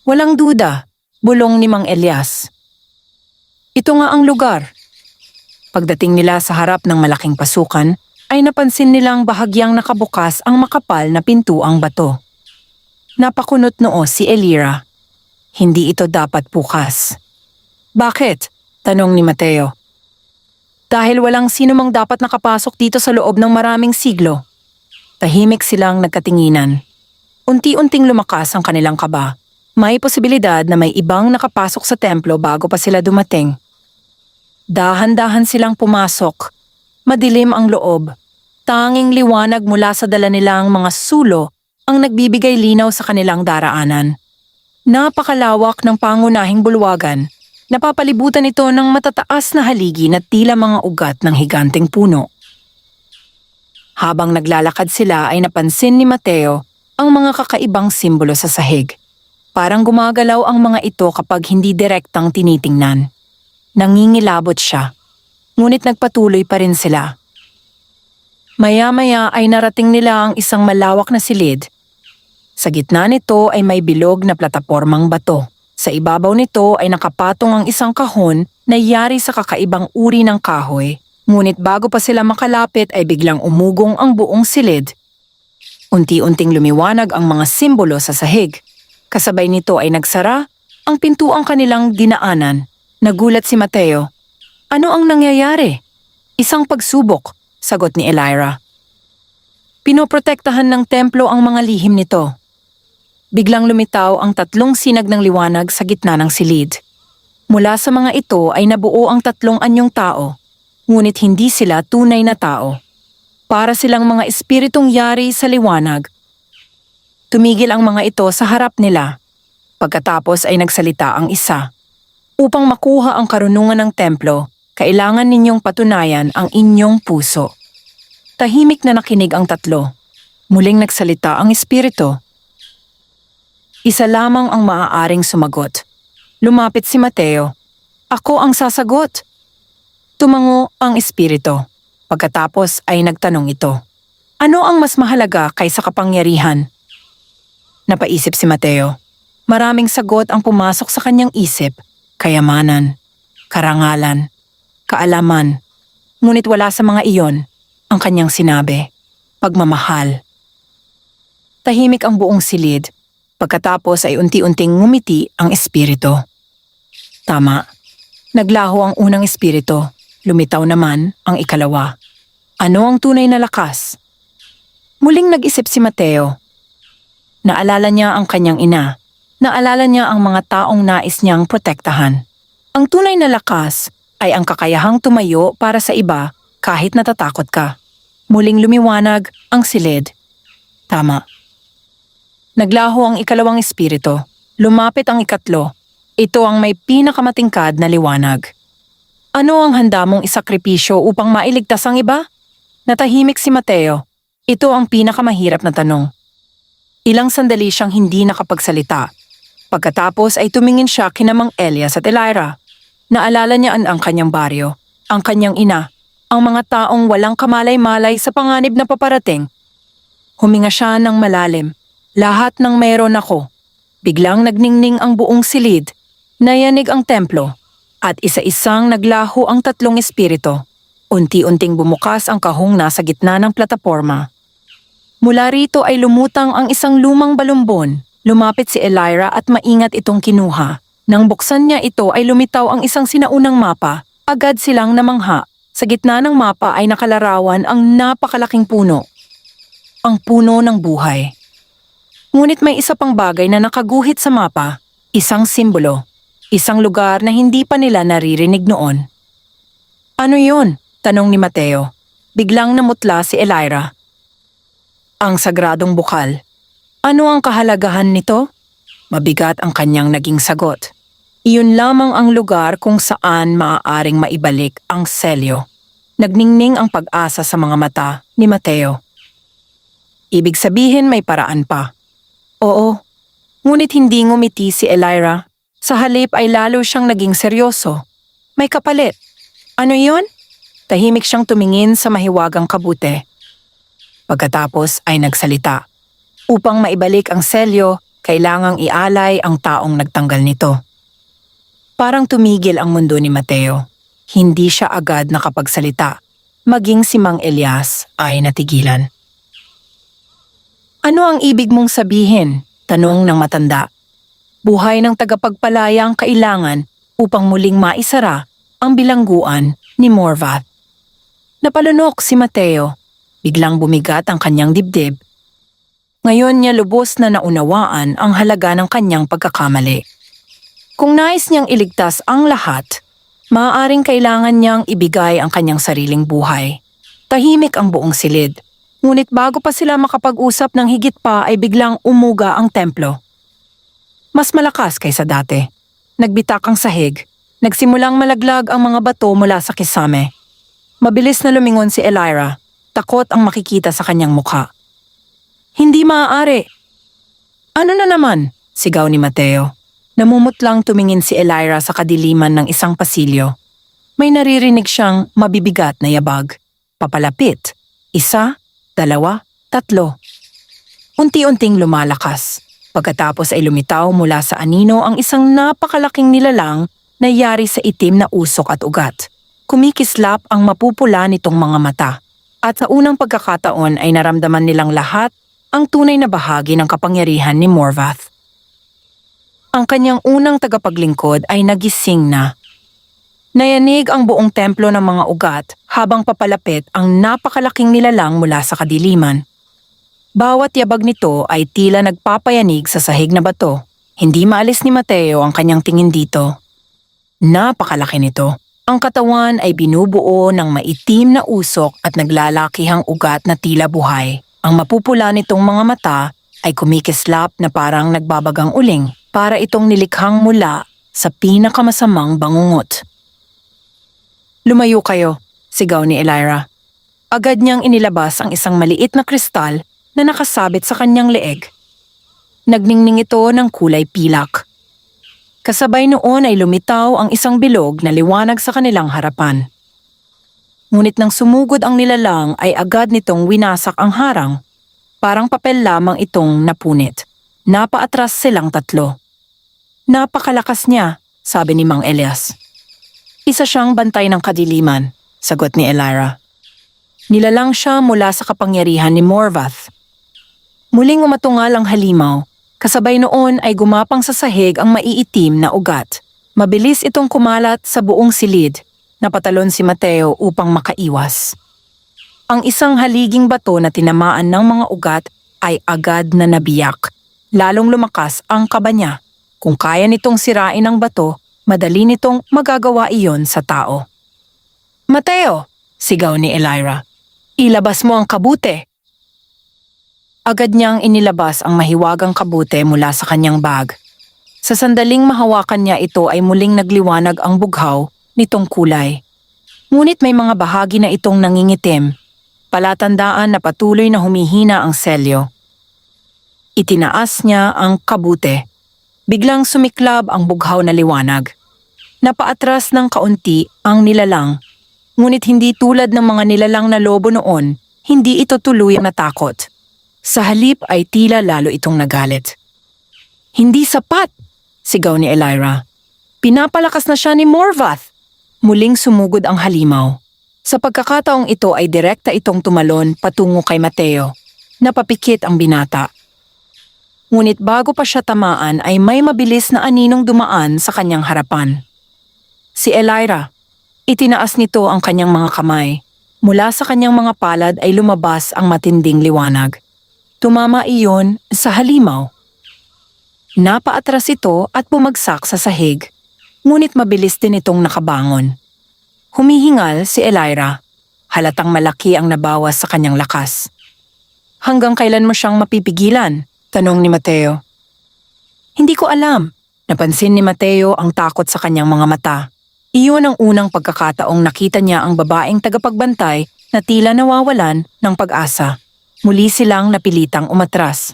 Speaker 1: Walang duda, bulong ni Mang Elias. Ito nga ang lugar. Pagdating nila sa harap ng malaking pasukan, ay napansin nilang bahagyang nakabukas ang makapal na pintuang bato. Napakunot noo si Elira. Hindi ito dapat bukas. Bakit? Tanong ni Mateo. Dahil walang sino mang dapat nakapasok dito sa loob ng maraming siglo. Tahimik silang nagkatinginan. Unti-unting lumakas ang kanilang kaba. May posibilidad na may ibang nakapasok sa templo bago pa sila dumating. Dahan-dahan silang pumasok. Madilim ang loob. Tanging liwanag mula sa dala nilang mga sulo ang nagbibigay linaw sa kanilang daraanan. Napakalawak ng pangunahing bulwagan. Napapalibutan ito ng matataas na haligi na tila mga ugat ng higanteng puno. Habang naglalakad sila ay napansin ni Mateo ang mga kakaibang simbolo sa sahig. Parang gumagalaw ang mga ito kapag hindi direktang tinitingnan. Nangingilabot siya, ngunit nagpatuloy pa rin sila. Maya-maya ay narating nila ang isang malawak na silid. Sa gitna nito ay may bilog na platapormang bato. Sa ibabaw nito ay nakapatong ang isang kahon na yari sa kakaibang uri ng kahoy. Ngunit bago pa sila makalapit ay biglang umugong ang buong silid. Unti-unting lumiwanag ang mga simbolo sa sahig. Kasabay nito ay nagsara ang pintuang kanilang dinaanan. Nagulat si Mateo. Ano ang nangyayari? Isang pagsubok, sagot ni Elira. Pinoprotektahan ng templo ang mga lihim nito. Biglang lumitaw ang tatlong sinag ng liwanag sa gitna ng silid. Mula sa mga ito ay nabuo ang tatlong anyong tao, ngunit hindi sila tunay na tao. Para silang mga espiritong yari sa liwanag. Tumigil ang mga ito sa harap nila. Pagkatapos ay nagsalita ang isa. Upang makuha ang karunungan ng templo, kailangan ninyong patunayan ang inyong puso. Tahimik na nakinig ang tatlo. Muling nagsalita ang espiritu. Isa lamang ang maaaring sumagot. Lumapit si Mateo. Ako ang sasagot. Tumango ang espiritu. Pagkatapos ay nagtanong ito. Ano ang mas mahalaga kaysa kapangyarihan? Napaisip si Mateo. Maraming sagot ang pumasok sa kanyang isip. Kayamanan, karangalan, kaalaman. Ngunit wala sa mga iyon ang kanyang sinabi. Pagmamahal. Tahimik ang buong silid. Pagkatapos ay unti-unting ngumiti ang espiritu. Tama. Naglaho ang unang espiritu. Lumitaw naman ang ikalawa. Ano ang tunay na lakas? Muling nag-isip si Mateo. Naalala niya ang kanyang ina. Naalala niya ang mga taong nais niyang protektahan. Ang tunay na lakas ay ang kakayahang tumayo para sa iba kahit natatakot ka. Muling lumiwanag ang silid. Tama. Naglaho ang ikalawang espiritu. Lumapit ang ikatlo. Ito ang may pinakamatingkad na liwanag. Ano ang handa mong isakripisyo upang mailigtas ang iba? Natahimik si Mateo. Ito ang pinakamahirap na tanong. Ilang sandali siyang hindi nakapagsalita. Pagkatapos ay tumingin siya kina Mang Elias at Elira. Naalala niya ang kanyang baryo, ang kanyang ina, ang mga taong walang kamalay-malay sa panganib na paparating. Huminga siya ng malalim. Lahat ng meron ako. Biglang nagningning ang buong silid. Nayanig ang templo. At isa-isang naglaho ang tatlong espiritu. Unti-unting bumukas ang kahong nasa gitna ng plataporma. Mula rito ay lumutang ang isang lumang balumbon. Lumapit si Elira at maingat itong kinuha. Nang buksan niya ito ay lumitaw ang isang sinaunang mapa. Agad silang namangha. Sa gitna ng mapa ay nakalarawan ang napakalaking puno. Ang puno ng buhay. Ngunit may isa pang bagay na nakaguhit sa mapa. Isang simbolo. Isang lugar na hindi pa nila naririnig noon. Ano yun? Tanong ni Mateo. Biglang namutla si Elira. Ang sagradong bukal. Ano ang kahalagahan nito? Mabigat ang kanyang naging sagot. Iyon lamang ang lugar kung saan maaaring maibalik ang selyo. Nagningning ang pag-asa sa mga mata ni Mateo. Ibig sabihin may paraan pa. Oo. Ngunit hindi ngumiti si Elira. Sa halip ay lalo siyang naging seryoso. May kapalit. Ano iyon? Tahimik siyang tumingin sa mahiwagang kabute. Pagkatapos ay nagsalita. Upang maibalik ang selyo, kailangang ialay ang taong nagtanggal nito. Parang tumigil ang mundo ni Mateo. Hindi siya agad nakapagsalita. Maging si Mang Elias ay natigilan. Ano ang ibig mong sabihin? Tanong ng matanda. Buhay ng tagapagpalaya ang kailangan upang muling maisara ang bilangguan ni Morvath. Napalunok si Mateo. Biglang bumigat ang kanyang dibdib. Ngayon niya lubos na naunawaan ang halaga ng kanyang pagkakamali. Kung nais niyang iligtas ang lahat, maaaring kailangan niyang ibigay ang kanyang sariling buhay. Tahimik ang buong silid. Ngunit bago pa sila makapag-usap ng higit pa ay biglang umuga ang templo. Mas malakas kaysa dati. Nagbitak ang sahig. Nagsimulang malaglag ang mga bato mula sa kisame. Mabilis na lumingon si Elira. Takot ang makikita sa kanyang mukha. Hindi maaari. Ano na naman? Sigaw ni Mateo. Namumutlang tumingin si Elira sa kadiliman ng isang pasilyo. May naririnig siyang mabibigat na yabag. Papalapit. 1, 2, 3. Unti-unting lumalakas. Pagkatapos ay lumitaw mula sa anino ang isang napakalaking nilalang na yari sa itim na usok at ugat. Kumikislap ang mapupula nitong mga mata. At sa unang pagkakataon ay naramdaman nilang lahat ang tunay na bahagi ng kapangyarihan ni Morvath. Ang kanyang unang tagapaglingkod ay nagising na. Nayanig ang buong templo ng mga ugat habang papalapit ang napakalaking nilalang mula sa kadiliman. Bawat yabag nito ay tila nagpapayanig sa sahig na bato. Hindi maalis ni Mateo ang kanyang tingin dito. Napakalaki nito. Ang katawan ay binubuo ng maitim na usok at naglalakihang ugat na tila buhay. Ang mapupula nitong mga mata ay kumikislap na parang nagbabagang uling para itong nilikhang mula sa pinakamasamang bangungot. Lumayo kayo, sigaw ni Elira. Agad niyang inilabas ang isang maliit na kristal na nakasabit sa kanyang leeg. Nagningning ito ng kulay pilak. Kasabay noon ay lumitaw ang isang bilog na liwanag sa kanilang harapan. Ngunit nang sumugod ang nilalang ay agad nitong winasak ang harang. Parang papel lamang itong napunit. Napaatras silang tatlo. Napakalakas niya, sabi ni Mang Elias. Isa siyang bantay ng kadiliman, sagot ni Elira. Nilalang siya mula sa kapangyarihan ni Morvath. Muling umatungal ang halimaw. Kasabay noon ay gumapang sa sahig ang maiitim na ugat. Mabilis itong kumalat sa buong silid. Napatalon si Mateo upang makaiwas. Ang isang haliging bato na tinamaan ng mga ugat ay agad na nabiyak. Lalong lumakas ang kaba niya. Kung kaya nitong sirain ang bato, madali nitong magagawa iyon sa tao. Mateo! Sigaw ni Elira. Ilabas mo ang kabute! Agad niyang inilabas ang mahiwagang kabute mula sa kanyang bag. Sa sandaling mahawakan niya ito ay muling nagliwanag ang bughaw nitong kulay. Ngunit may mga bahagi na itong nangingitim, palatandaan na patuloy na humihina ang selyo. Itinaas niya ang kabute. Biglang sumiklab ang bughaw na liwanag. Napaatras ng kaunti ang nilalang, ngunit hindi tulad ng mga nilalang na lobo noon, hindi ito tuluyang natakot. Sa halip ay tila lalo itong nagalit. Hindi sapat! Sigaw ni Elira. Pinapalakas na siya ni Morvath! Muling sumugod ang halimaw. Sa pagkakataong ito ay direkta itong tumalon patungo kay Mateo. Napapikit ang binata. Ngunit bago pa siya tamaan ay may mabilis na aninong dumaan sa kanyang harapan. Si Elira. Itinaas nito ang kanyang mga kamay. Mula sa kanyang mga palad ay lumabas ang matinding liwanag. Tumama iyon sa halimaw. Napaatras ito at bumagsak sa sahig, ngunit mabilis din itong nakabangon. Humihingal si Elira. Halatang malaki ang nabawas sa kanyang lakas. Hanggang kailan mo siyang mapipigilan? Tanong ni Mateo. Hindi ko alam. Napansin ni Mateo ang takot sa kanyang mga mata. Iyon ang unang pagkakataong nakita niya ang babaeng tagapagbantay na tila nawawalan ng pag-asa. Muli silang napilitang umatras.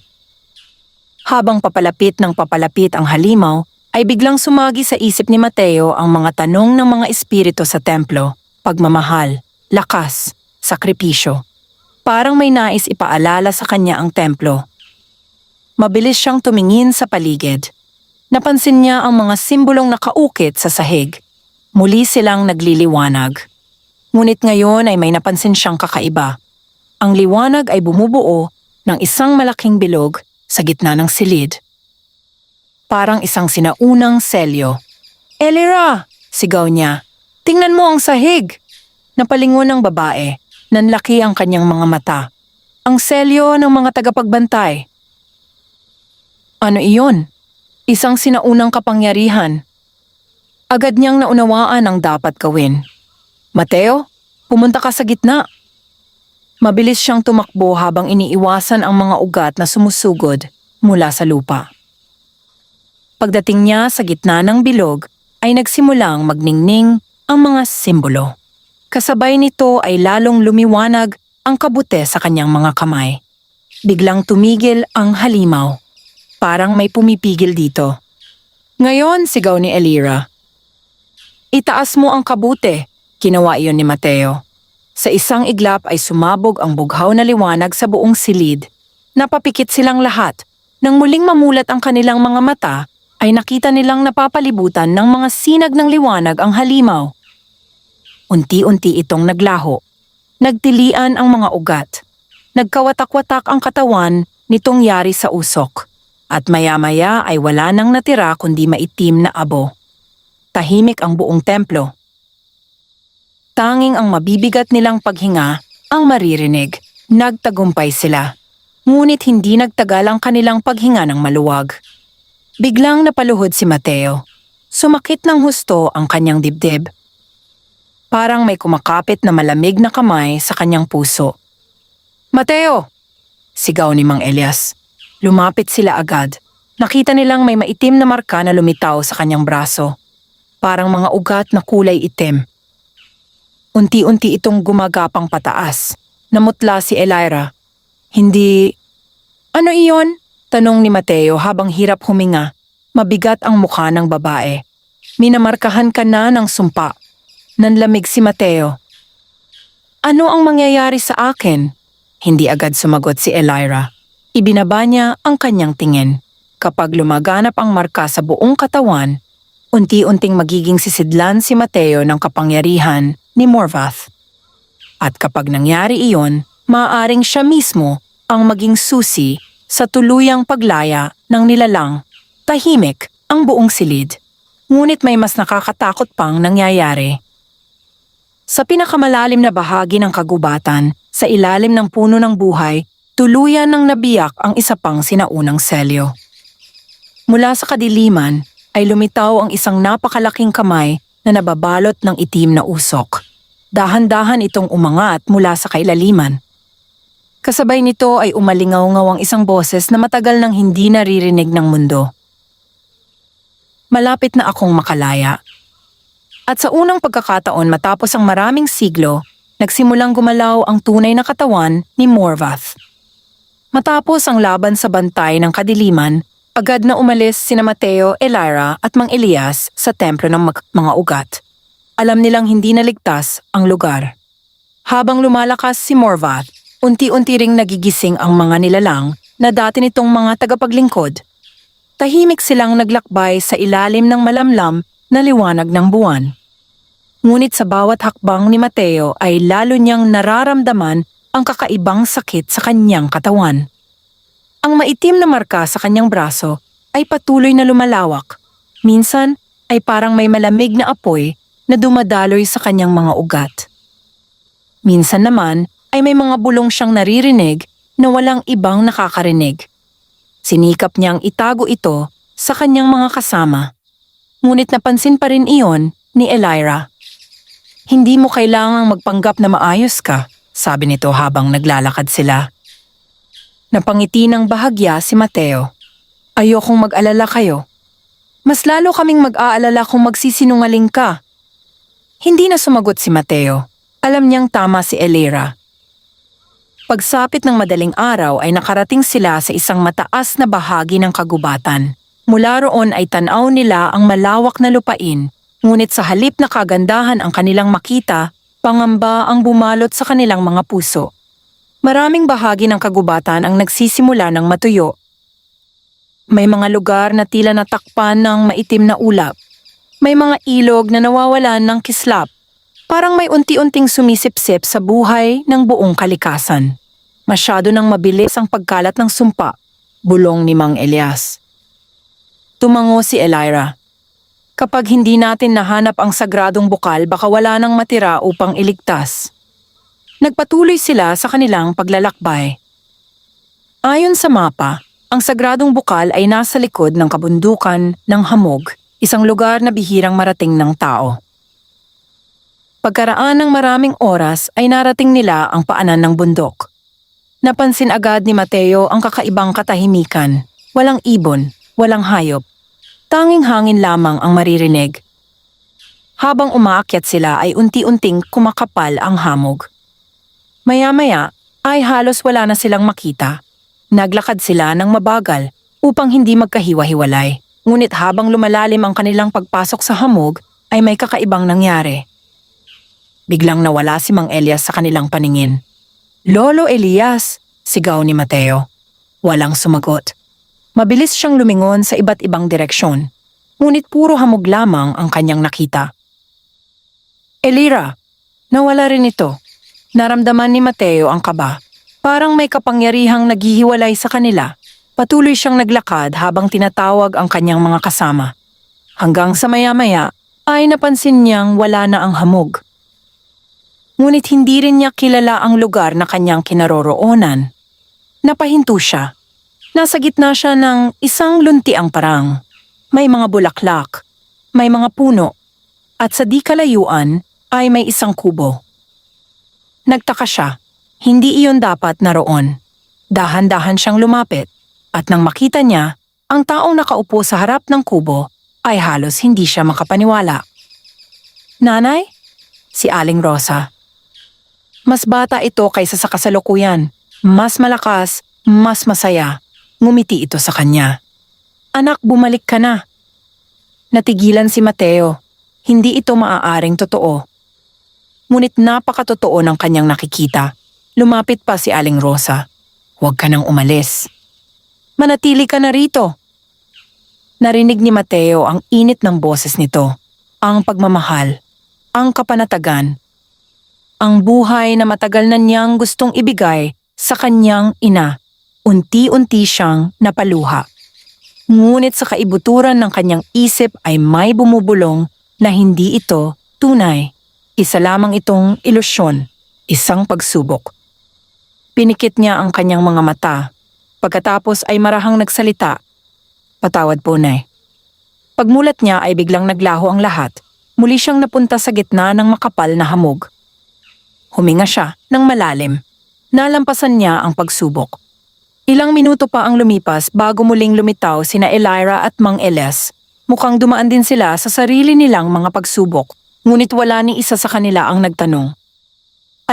Speaker 1: Habang papalapit ng papalapit ang halimaw, ay biglang sumagi sa isip ni Mateo ang mga tanong ng mga espiritu sa templo, pagmamahal, lakas, sakripisyo. Parang may nais ipaalala sa kanya ang templo. Mabilis siyang tumingin sa paligid. Napansin niya ang mga simbolong nakaukit sa sahig. Muli silang nagliliwanag. Ngunit ngayon ay may napansin siyang kakaiba. Ang liwanag ay bumubuo ng isang malaking bilog sa gitna ng silid. Parang isang sinaunang selyo. "Elira!" sigaw niya. "Tingnan mo ang sahig!" Napalingon ang babae. Nanlaki ang kanyang mga mata. Ang selyo ng mga tagapagbantay. Ano iyon? Isang sinaunang kapangyarihan. Agad niyang naunawaan ang dapat gawin. "Mateo, pumunta ka sa gitna." Mabilis siyang tumakbo habang iniiwasan ang mga ugat na sumusugod mula sa lupa. Pagdating niya sa gitna ng bilog, ay nagsimulang magningning ang mga simbolo. Kasabay nito ay lalong lumiwanag ang kabute sa kanyang mga kamay. Biglang tumigil ang halimaw. Parang may pumipigil dito. "Ngayon," sigaw ni Elira. "Itaas mo ang kabute." Ginawa iyon ni Mateo. Sa isang iglap ay sumabog ang bughaw na liwanag sa buong silid. Napapikit silang lahat. Nang muling mamulat ang kanilang mga mata, ay nakita nilang napapalibutan ng mga sinag ng liwanag ang halimaw. Unti-unti itong naglaho. Nagtilian ang mga ugat. Nagkawatak-watak ang katawan nitong yari sa usok. At maya-maya ay wala nang natira kundi maitim na abo. Tahimik ang buong templo. Tanging ang mabibigat nilang paghinga ang maririnig. Nagtagumpay sila. Ngunit hindi nagtagal ang kanilang paghinga ng maluwag. Biglang napaluhod si Mateo. Sumakit ng husto ang kanyang dibdib. Parang may kumakapit na malamig na kamay sa kanyang puso. "Mateo!" sigaw ni Mang Elias. Lumapit sila agad. Nakita nilang may maitim na marka na lumitaw sa kanyang braso. Parang mga ugat na kulay itim. Unti-unti itong gumagapang pataas. Namutla si Elira. "Hindi..." "Ano iyon?" tanong ni Mateo habang hirap huminga. Mabigat ang mukha ng babae. "Minamarkahan ka na ng sumpa." Nanlamig si Mateo. "Ano ang mangyayari sa akin?" Hindi agad sumagot si Elira. Ibinaba niya ang kanyang tingin. Kapag lumaganap ang marka sa buong katawan, unti-unting magiging sisidlan si Mateo ng kapangyarihan ni Morvath. At kapag nangyari iyon, maaaring siya mismo ang maging susi sa tuluyang paglaya ng nilalang. Tahimik ang buong silid. Ngunit may mas nakakatakot pang nangyayari. Sa pinakamalalim na bahagi ng kagubatan, sa ilalim ng puno ng buhay, tuluyan nang nabiyak ang isa pang sinaunang selyo. Mula sa kadiliman ay lumitaw ang isang napakalaking kamay na nababalot ng itim na usok. Dahan-dahan itong umangat mula sa kailaliman. Kasabay nito ay umalingaw-ngaw ang isang boses na matagal nang hindi naririnig ng mundo. "Malapit na akong makalaya." At sa unang pagkakataon matapos ang maraming siglo, nagsimulang gumalaw ang tunay na katawan ni Morvath. Matapos ang laban sa bantay ng kadiliman, agad na umalis sina Mateo, Elira at Mang Elias sa templo ng mga ugat. Alam nilang hindi naligtas ang lugar. Habang lumalakas si Morvath, unti-unti ring nagigising ang mga nilalang na dati nitong mga tagapaglingkod. Tahimik silang naglakbay sa ilalim ng malamlam na liwanag ng buwan. Ngunit sa bawat hakbang ni Mateo ay lalo niyang nararamdaman ang kakaibang sakit sa kanyang katawan. Ang maitim na marka sa kanyang braso ay patuloy na lumalawak. Minsan ay parang may malamig na apoy na dumadaloy sa kanyang mga ugat. Minsan naman ay may mga bulong siyang naririnig na walang ibang nakakarinig. Sinikap niyang itago ito sa kanyang mga kasama. Ngunit napansin pa rin iyon ni Elira. "Hindi mo kailangang magpanggap na maayos ka," sabi nito habang naglalakad sila. Napangiti ng bahagya si Mateo. "Ayokong mag-alala kayo. Mas lalo kaming mag-aalala kung magsisinungaling ka." Hindi na sumagot si Mateo. Alam niyang tama si Elira. Pagsapit ng madaling araw ay nakarating sila sa isang mataas na bahagi ng kagubatan. Mula roon ay tanaw nila ang malawak na lupain, ngunit sa halip na kagandahan ang kanilang makita, pangamba ang bumalot sa kanilang mga puso. Maraming bahagi ng kagubatan ang nagsisimula ng matuyo. May mga lugar na tila natakpan ng maitim na ulap. May mga ilog na nawawalan ng kislap. Parang may unti-unting sumisipsip sa buhay ng buong kalikasan. Masyado nang mabilis ang pagkalat ng sumpa, bulong ni Mang Elias. Tumango si Elira. Kapag hindi natin nahanap ang sagradong bukal, baka wala nang matira upang iligtas. Nagpatuloy sila sa kanilang paglalakbay. Ayon sa mapa, ang sagradong bukal ay nasa likod ng kabundukan ng Hamog, isang lugar na bihirang marating ng tao. Pagkaraan ng maraming oras ay narating nila ang paanan ng bundok. Napansin agad ni Mateo ang kakaibang katahimikan. Walang ibon, walang hayop. Tanging hangin lamang ang maririnig. Habang umaakyat sila ay unti-unting kumakapal ang hamog. Maya-maya ay halos wala na silang makita. Naglakad sila ng mabagal upang hindi magkahiwa-hiwalay. Ngunit habang lumalalim ang kanilang pagpasok sa hamog ay may kakaibang nangyari. Biglang nawala si Mang Elias sa kanilang paningin. "Lolo Elias!" sigaw ni Mateo. Walang sumagot. Mabilis siyang lumingon sa iba't ibang direksyon. Ngunit puro hamog lamang ang kanyang nakita. "Elira, nawala rin ito." Naramdaman ni Mateo ang kaba. Parang may kapangyarihang naghihiwalay sa kanila. Patuloy siyang naglakad habang tinatawag ang kanyang mga kasama. Hanggang sa maya-maya ay napansin niyang wala na ang hamog. Ngunit hindi rin niya kilala ang lugar na kanyang kinaroroonan. Napahinto siya. Nasa gitna siya ng isang luntiang parang. May mga bulaklak, may mga puno, at sa di kalayuan ay may isang kubo. Nagtaka siya, hindi iyon dapat naroon. Dahan-dahan siyang lumapit, at nang makita niya, ang taong nakaupo sa harap ng kubo ay halos hindi siya makapaniwala. "Nanay?" Si Aling Rosa. Mas bata ito kaysa sa kasalukuyan. Mas malakas, mas masaya. Ngumiti ito sa kanya. "Anak, bumalik ka na." Natigilan si Mateo. Hindi ito maaaring totoo. Ngunit napakatotoo ng kanyang nakikita. Lumapit pa si Aling Rosa. "Huwag ka nang umalis. Manatili ka na rito." Narinig ni Mateo ang init ng boses nito. Ang pagmamahal, ang kapanatagan, ang buhay na matagal na niyang gustong ibigay sa kanyang ina. Unti-unti siyang napaluha. Ngunit sa kaibuturan ng kanyang isip ay may bumubulong na hindi ito tunay. Isa lamang itong ilusyon, isang pagsubok. Pinikit niya ang kanyang mga mata. Pagkatapos ay marahang nagsalita. "Patawad po, Nay." Pagmulat niya ay biglang naglaho ang lahat. Muli siyang napunta sa gitna ng makapal na hamog. Huminga siya ng malalim. Nalampasan niya ang pagsubok. Ilang minuto pa ang lumipas bago muling lumitaw sina Elira at Mang Elias. Mukhang dumaan din sila sa sarili nilang mga pagsubok. Ngunit wala ni isa sa kanila ang nagtanong.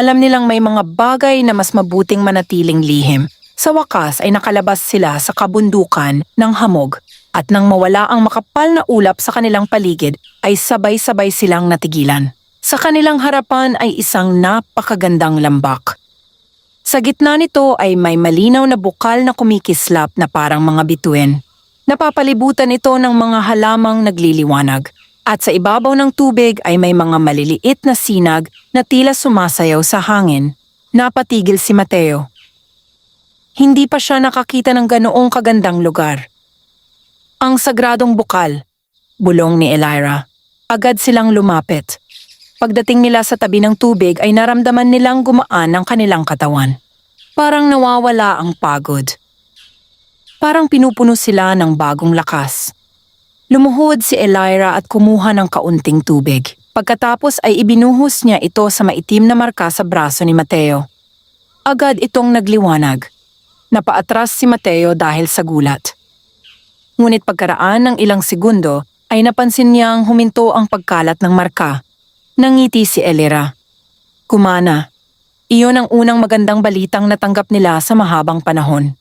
Speaker 1: Alam nilang may mga bagay na mas mabuting manatiling lihim. Sa wakas ay nakalabas sila sa kabundukan ng hamog at nang mawala ang makapal na ulap sa kanilang paligid ay sabay-sabay silang natigilan. Sa kanilang harapan ay isang napakagandang lambak. Sa gitna nito ay may malinaw na bukal na kumikislap na parang mga bituin. Napapalibutan ito ng mga halamang nagliliwanag. At sa ibabaw ng tubig ay may mga maliliit na sinag na tila sumasayaw sa hangin. Napatigil si Mateo. Hindi pa siya nakakita ng ganoong kagandang lugar. "Ang sagradong bukal," bulong ni Elira. Agad silang lumapit. Pagdating nila sa tabi ng tubig ay naramdaman nilang gumaan ang kanilang katawan. Parang nawawala ang pagod. Parang pinupuno sila ng bagong lakas. Lumuhod si Elira at kumuha ng kaunting tubig. Pagkatapos ay ibinuhos niya ito sa maitim na marka sa braso ni Mateo. Agad itong nagliwanag. Napaatras si Mateo dahil sa gulat. Ngunit pagkaraan ng ilang segundo ay napansin niyang huminto ang pagkalat ng marka. Nangiti si Elira. "Kumana." Iyon ang unang magandang balitang natanggap nila sa mahabang panahon.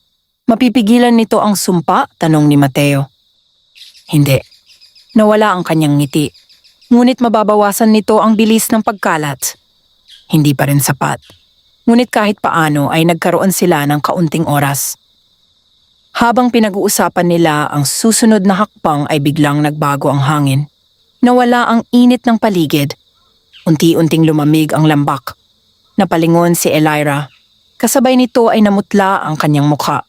Speaker 1: Mapipigilan nito ang sumpa? Tanong ni Mateo. Hindi. Nawala ang kanyang ngiti. Ngunit mababawasan nito ang bilis ng pagkalat. Hindi pa rin sapat. Ngunit kahit paano ay nagkaroon sila ng kaunting oras. Habang pinag-uusapan nila ang susunod na hakbang ay biglang nagbago ang hangin. Nawala ang init ng paligid. Unti-unting lumamig ang lambak. Napalingon si Elira. Kasabay nito ay namutla ang kanyang mukha.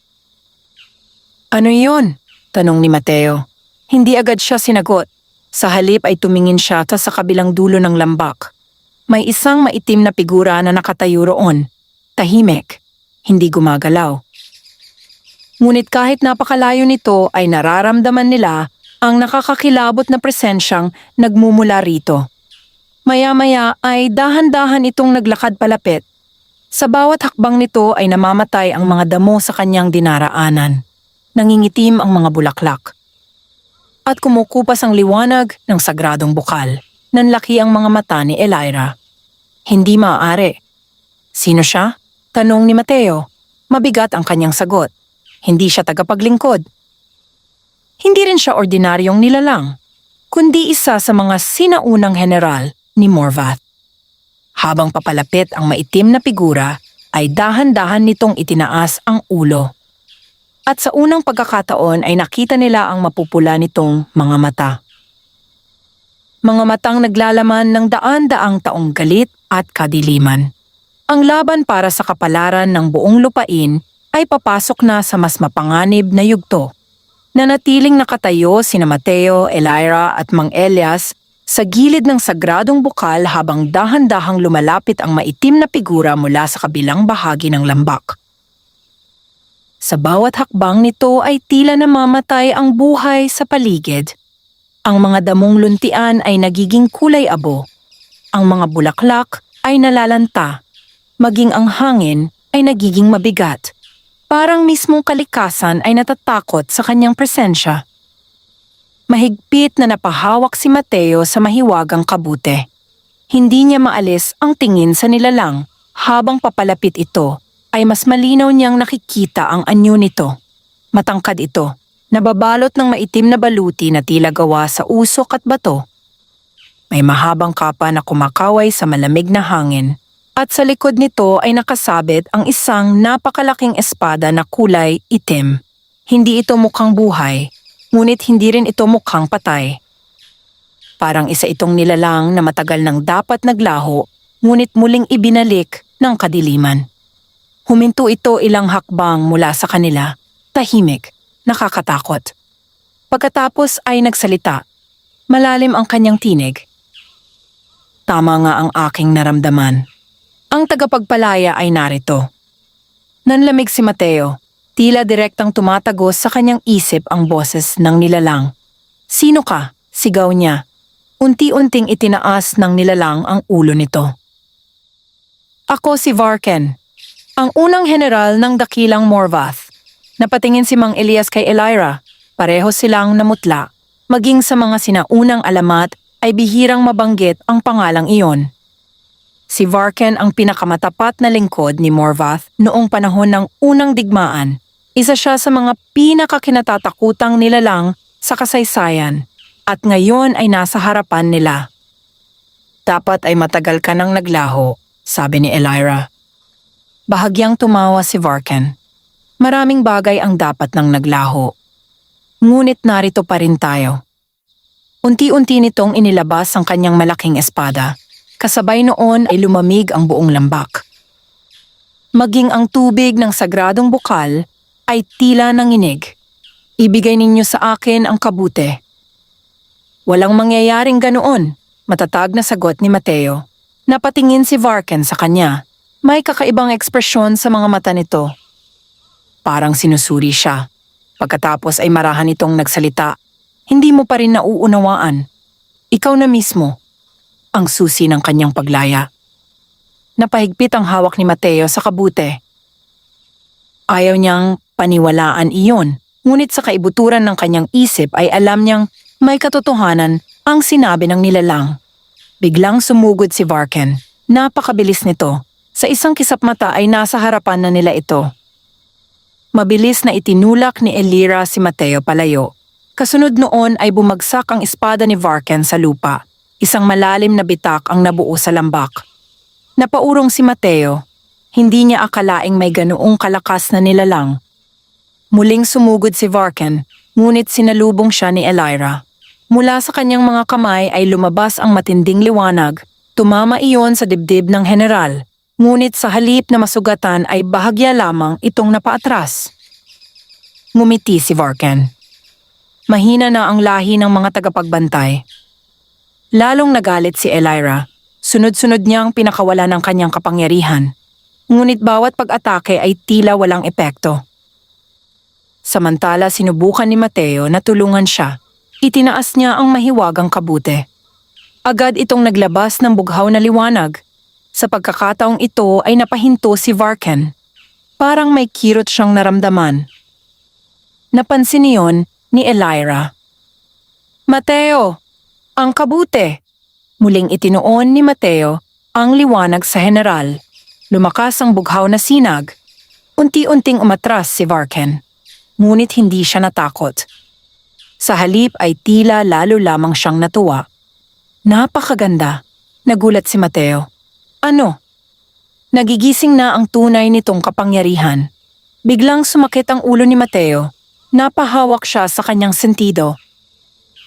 Speaker 1: Ano iyon? Tanong ni Mateo. Hindi agad siya sinagot. Sa halip ay tumingin siya sa kabilang dulo ng lambak. May isang maitim na figura na nakatayo roon. Tahimik. Hindi gumagalaw. Ngunit kahit napakalayo nito ay nararamdaman nila ang nakakakilabot na presensyang nagmumula rito. Maya-maya ay dahan-dahan itong naglakad palapit. Sa bawat hakbang nito ay namamatay ang mga damo sa kanyang dinaraanan. Nangingitim ang mga bulaklak. At kumukupas ang liwanag ng sagradong bukal. Nanlaki ang mga mata ni Elira. Hindi maaari. Sino siya? Tanong ni Mateo. Mabigat ang kanyang sagot. Hindi siya tagapaglingkod. Hindi rin siya ordinaryong nilalang, kundi isa sa mga sinaunang general ni Morvath. Habang papalapit ang maitim na figura, ay dahan-dahan nitong itinaas ang ulo. At sa unang pagkakataon ay nakita nila ang mapupula nitong mga mata. Mga matang naglalaman ng daan-daang taong galit at kadiliman. Ang laban para sa kapalaran ng buong lupain ay papasok na sa mas mapanganib na yugto. Nanatiling nakatayo sina Mateo, Elira at Mang Elias sa gilid ng sagradong bukal habang dahan-dahang lumalapit ang maitim na figura mula sa kabilang bahagi ng lambak. Sa bawat hakbang nito ay tila namamatay ang buhay sa paligid. Ang mga damong luntian ay nagiging kulay abo. Ang mga bulaklak ay nalalanta. Maging ang hangin ay nagiging mabigat. Parang mismong kalikasan ay natatakot sa kanyang presensya. Mahigpit na napahawak si Mateo sa mahiwagang kabute. Hindi niya maalis ang tingin sa nilalang. Habang papalapit ito, ay mas malinaw niyang nakikita ang anyo nito. Matangkad ito, nababalot ng maitim na baluti na tila gawa sa usok at bato. May mahabang kapa na kumakaway sa malamig na hangin. At sa likod nito ay nakasabit ang isang napakalaking espada na kulay itim. Hindi ito mukhang buhay, ngunit hindi rin ito mukhang patay. Parang isa itong nilalang na matagal nang dapat naglaho, ngunit muling ibinalik ng kadiliman. Huminto ito ilang hakbang mula sa kanila, tahimik, nakakatakot. Pagkatapos ay nagsalita, malalim ang kanyang tinig. Tama nga ang aking naramdaman. Ang tagapagpalaya ay narito. Nanlamig si Mateo. Tila direktang tumatagos sa kanyang isip ang boses ng nilalang. Sino ka? Sigaw niya. Unti-unting itinaas ng nilalang ang ulo nito. Ako si Varken, ang unang general ng dakilang Morvath. Napatingin si Mang Elias kay Elira. Pareho silang namutla. Maging sa mga sinaunang alamat ay bihirang mabanggit ang pangalang iyon. Si Varken ang pinakamatapat na lingkod ni Morvath noong panahon ng unang digmaan. Isa siya sa mga pinakakinatatakutang nilalang sa kasaysayan at ngayon ay nasa harapan nila. Dapat ay matagal ka nang naglaho, sabi ni Elira. Bahagyang tumawa si Varken. Maraming bagay ang dapat nang naglaho. Ngunit narito pa rin tayo. Unti-unti nitong inilabas ang kanyang malaking espada. Kasabay noon ay lumamig ang buong lambak. Maging ang tubig ng sagradong bukal ay tila nanginig. Ibigay ninyo sa akin ang kabute. Walang mangyayaring ganoon, matatag na sagot ni Mateo. Napatingin si Varken sa kanya. May kakaibang ekspresyon sa mga mata nito. Parang sinusuri siya. Pagkatapos ay marahan itong nagsalita. Hindi mo pa rin nauunawaan. Ikaw na mismo. Ang susi ng kanyang paglaya. Napahigpit ang hawak ni Mateo sa kabute. Ayaw niyang paniwalaan iyon, ngunit sa kaibuturan ng kanyang isip ay alam niyang may katotohanan ang sinabi ng nilalang. Biglang sumugod si Varken. Napakabilis nito. Sa isang kisap mata ay nasa harapan na nila ito. Mabilis na itinulak ni Elira si Mateo palayo. Kasunod noon ay bumagsak ang espada ni Varken sa lupa. Isang malalim na bitak ang nabuo sa lambak. Napaurong si Mateo. Hindi niya akalaing may ganoong kalakas na nilalang. Muling sumugod si Varken, ngunit sinalubong siya ni Elira. Mula sa kanyang mga kamay ay lumabas ang matinding liwanag. Tumama iyon sa dibdib ng general, ngunit sa halip na masugatan ay bahagya lamang itong napaatras. Ngumiti si Varken. Mahina na ang lahi ng mga tagapagbantay. Lalong nagalit si Elira. Sunod-sunod niyang pinakawala ng kanyang kapangyarihan. Ngunit bawat pag-atake ay tila walang epekto. Samantala sinubukan ni Mateo na tulungan siya. Itinaas niya ang mahiwagang kabute. Agad itong naglabas ng bughaw na liwanag. Sa pagkakataong ito ay napahinto si Varken. Parang may kirot siyang naramdaman. Napansin niyon ni Elira. Mateo, ang kabute! Muling itinuon ni Mateo ang liwanag sa general. Lumakas ang bughaw na sinag. Unti-unting umatras si Varken. Ngunit hindi siya natakot. Sa halip ay tila lalo lamang siyang natuwa. Napakaganda, nagulat si Mateo. Ano? Nagigising na ang tunay nitong kapangyarihan. Biglang sumakit ang ulo ni Mateo. Napahawak siya sa kanyang sentido.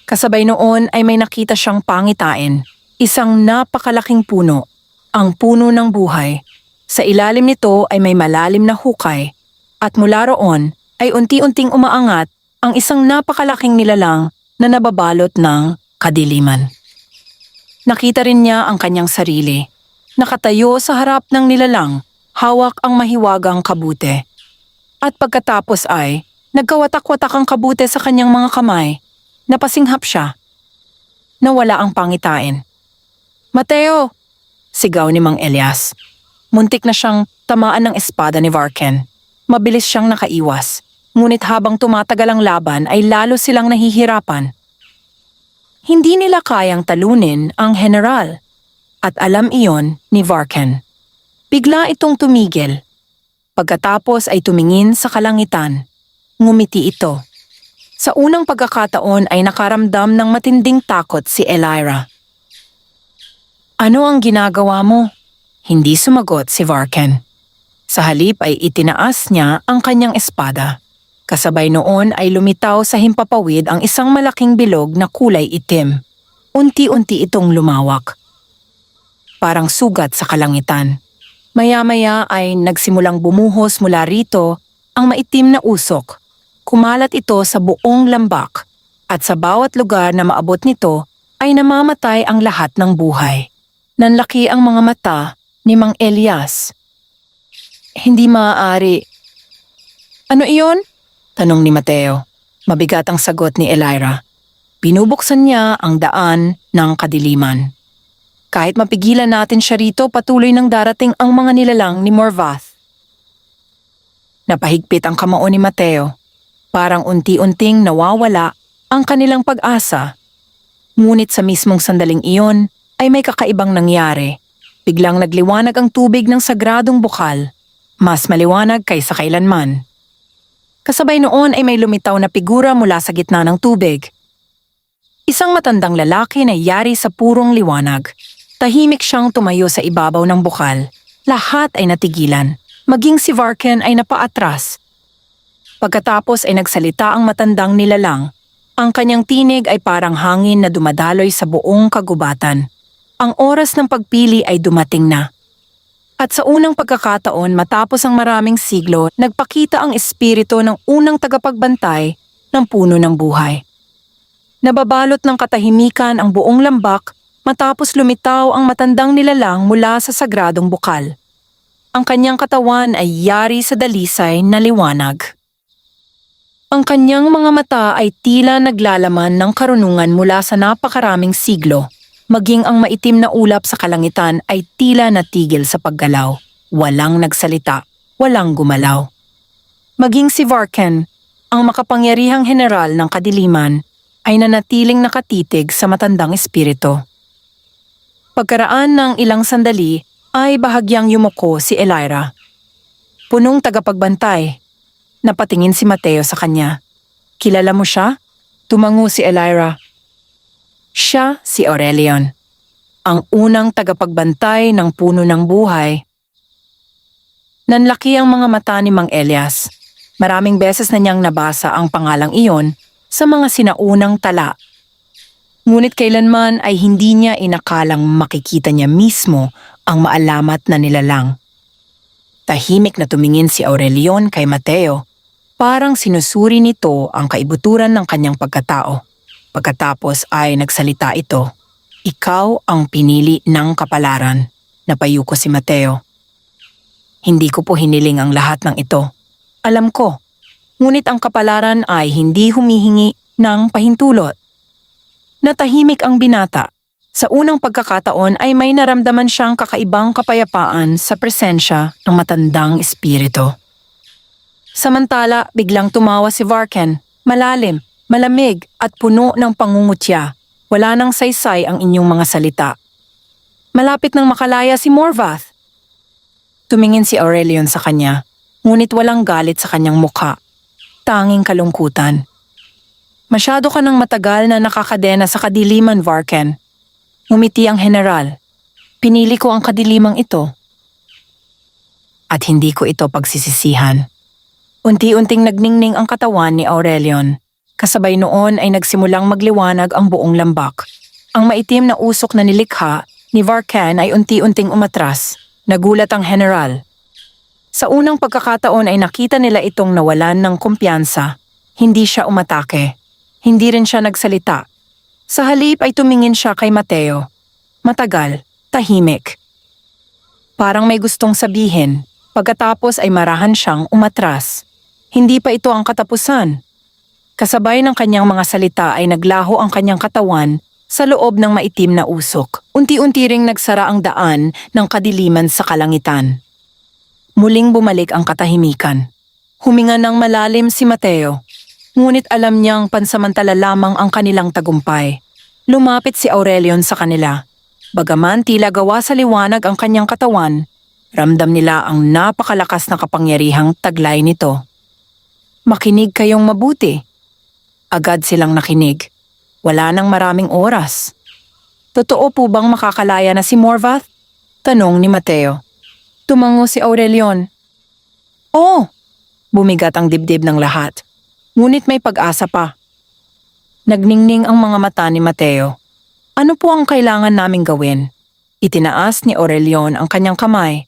Speaker 1: Kasabay noon ay may nakita siyang pangitain. Isang napakalaking puno, ang puno ng buhay. Sa ilalim nito ay may malalim na hukay. At mula roon ay unti-unting umaangat ang isang napakalaking nilalang na nababalot ng kadiliman. Nakita rin niya ang kanyang sarili. Nakatayo sa harap ng nilalang, hawak ang mahiwagang kabute. At pagkatapos ay, nagkawatak-watak ang kabute sa kanyang mga kamay. Napasinghap siya. Nawala ang pangitain. Mateo! Sigaw ni Mang Elias. Muntik na siyang tamaan ng espada ni Varken. Mabilis siyang nakaiwas. Ngunit habang tumatagal ang laban ay lalo silang nahihirapan. Hindi nila kayang talunin ang general. At alam iyon ni Varken. Bigla itong tumigil. Pagkatapos ay tumingin sa kalangitan. Ngumiti ito. Sa unang pagkakataon ay nakaramdam ng matinding takot si Elira. Ano ang ginagawa mo? Hindi sumagot si Varken. Sa halip ay itinaas niya ang kanyang espada. Kasabay noon ay lumitaw sa himpapawid ang isang malaking bilog na kulay itim. Unti-unti itong lumawak. Parang sugat sa kalangitan. Maya-maya ay nagsimulang bumuhos mula rito ang maitim na usok. Kumalat ito sa buong lambak at sa bawat lugar na maabot nito ay namamatay ang lahat ng buhay. Nanlaki ang mga mata ni Mang Elias. Hindi maaari. Ano iyon? Tanong ni Mateo. Mabigat ang sagot ni Elira. Binubuksan niya ang daan ng kadiliman. Kahit mapigilan natin siya rito, patuloy nang darating ang mga nilalang ni Morvath. Napahigpit ang kamao ni Mateo. Parang unti-unting nawawala ang kanilang pag-asa. Ngunit sa mismong sandaling iyon ay may kakaibang nangyari. Biglang nagliwanag ang tubig ng sagradong bukal. Mas maliwanag kaysa kailanman. Kasabay noon ay may lumitaw na figura mula sa gitna ng tubig. Isang matandang lalaki na yari sa purong liwanag. Tahimik siyang tumayo sa ibabaw ng bukal. Lahat ay natigilan. Maging si Varken ay napaatras. Pagkatapos ay nagsalita ang matandang nilalang. Ang kanyang tinig ay parang hangin na dumadaloy sa buong kagubatan. Ang oras ng pagpili ay dumating na. At sa unang pagkakataon matapos ang maraming siglo, nagpakita ang espiritu ng unang tagapagbantay ng puno ng buhay. Nababalot ng katahimikan ang buong lambak matapos lumitaw ang matandang nilalang mula sa sagradong bukal. Ang kanyang katawan ay yari sa dalisay na liwanag. Ang kanyang mga mata ay tila naglalaman ng karunungan mula sa napakaraming siglo. Maging ang maitim na ulap sa kalangitan ay tila natigil sa paggalaw. Walang nagsalita, walang gumalaw. Maging si Varken, ang makapangyarihang general ng kadiliman, ay nanatiling nakatitig sa matandang espiritu. Pagkaraan ng ilang sandali, ay bahagyang yumuko si Elira. Punong tagapagbantay. Napatingin si Mateo sa kanya. Kilala mo siya? Tumango si Elira. Siya si Aurelion, ang unang tagapagbantay ng puno ng buhay. Nanlaki ang mga mata ni Mang Elias. Maraming beses na niyang nabasa ang pangalang iyon sa mga sinaunang tala. Ngunit kailanman ay hindi niya inakalang makikita niya mismo ang maalamat na nilalang. Tahimik na tumingin si Aurelion kay Mateo, parang sinusuri nito ang kaibuturan ng kanyang pagkatao. Pagkatapos ay nagsalita ito, "Ikaw ang pinili ng kapalaran," napayuko si Mateo. "Hindi ko po hiniling ang lahat ng ito. Alam ko, ngunit ang kapalaran ay hindi humihingi ng pahintulot." Natahimik ang binata. Sa unang pagkakataon ay may naramdaman siyang kakaibang kapayapaan sa presensya ng matandang espiritu. Samantala, biglang tumawa si Varken, malalim, malamig at puno ng pangungutya. Wala nang saysay ang inyong mga salita. Malapit nang makalaya si Morvath. Tumingin si Aurelion sa kanya, ngunit walang galit sa kanyang mukha. Tanging kalungkutan. Masyado ka nang matagal na nakakadena sa kadiliman, Varken. Ngumiti ang general. Pinili ko ang kadilimang ito. At hindi ko ito pagsisisihan. Unti-unting nagningning ang katawan ni Aurelion. Kasabay noon ay nagsimulang magliwanag ang buong lambak. Ang maitim na usok na nilikha ni Varken ay unti-unting umatras. Nagulat ang general. Sa unang pagkakataon ay nakita nila itong nawalan ng kumpiyansa. Hindi siya umatake. Hindi rin siya nagsalita. Sa halip ay tumingin siya kay Mateo. Matagal, tahimik. Parang may gustong sabihin. Pagkatapos ay marahan siyang umatras. Hindi pa ito ang katapusan. Kasabay ng kanyang mga salita ay naglaho ang kanyang katawan sa loob ng maitim na usok. Unti-unti ring nagsara ang daan ng kadiliman sa kalangitan. Muling bumalik ang katahimikan. Huminga ng malalim si Mateo. Ngunit alam niyang pansamantala lamang ang kanilang tagumpay. Lumapit si Aurelion sa kanila. Bagaman tila gawa sa liwanag ang kanyang katawan, ramdam nila ang napakalakas na kapangyarihang taglay nito. "Makinig kayong mabuti." Agad silang nakinig. Wala nang maraming oras. "Totoo po bang makakalaya na si Morvath?" tanong ni Mateo. Tumango si Aurelion. "Oo!" Bumigat ang dibdib ng lahat. Ngunit may pag-asa pa. Nagningning ang mga mata ni Mateo. "Ano po ang kailangan naming gawin?" Itinaas ni Aurelion ang kanyang kamay.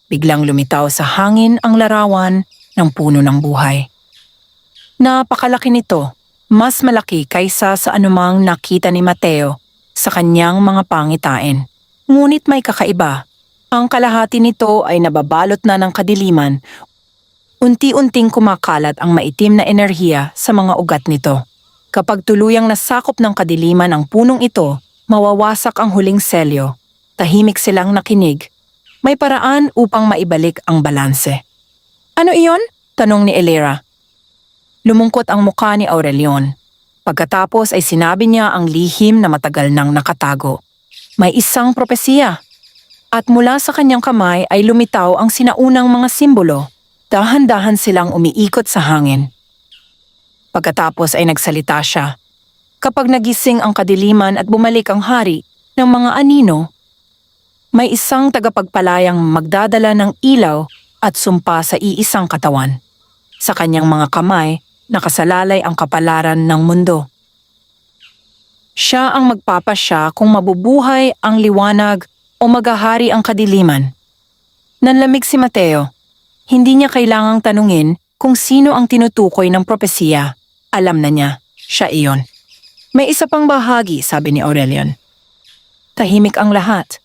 Speaker 1: Biglang lumitaw sa hangin ang larawan ng puno ng buhay. Napakalaki nito, mas malaki kaysa sa anumang nakita ni Mateo sa kanyang mga pangitain. Ngunit may kakaiba. Ang kalahati nito ay nababalot na ng kadiliman. Unti-unting kumakalat ang maitim na enerhiya sa mga ugat nito. Kapag tuluyang nasakop ng kadiliman ang punong ito, mawawasak ang huling selyo. Tahimik silang nakinig. May paraan upang maibalik ang balanse. "Ano iyon?" tanong ni Elira. Lumungkot ang mukha ni Aurelion. Pagkatapos ay sinabi niya ang lihim na matagal nang nakatago. May isang propesiya. At mula sa kanyang kamay ay lumitaw ang sinaunang mga simbolo. Dahan-dahan silang umiikot sa hangin. Pagkatapos ay nagsalita siya. Kapag nagising ang kadiliman at bumalik ang hari ng mga anino, may isang tagapagpalayang magdadala ng ilaw at sumpa sa iisang katawan. Sa kanyang mga kamay, nakasalalay ang kapalaran ng mundo. Siya ang magpapasya kung mabubuhay ang liwanag o maghahari ang kadiliman. Nanlamig si Mateo. Hindi niya kailangang tanungin kung sino ang tinutukoy ng propesiya. Alam na niya, siya iyon. "May isa pang bahagi," sabi ni Aurelion. Tahimik ang lahat.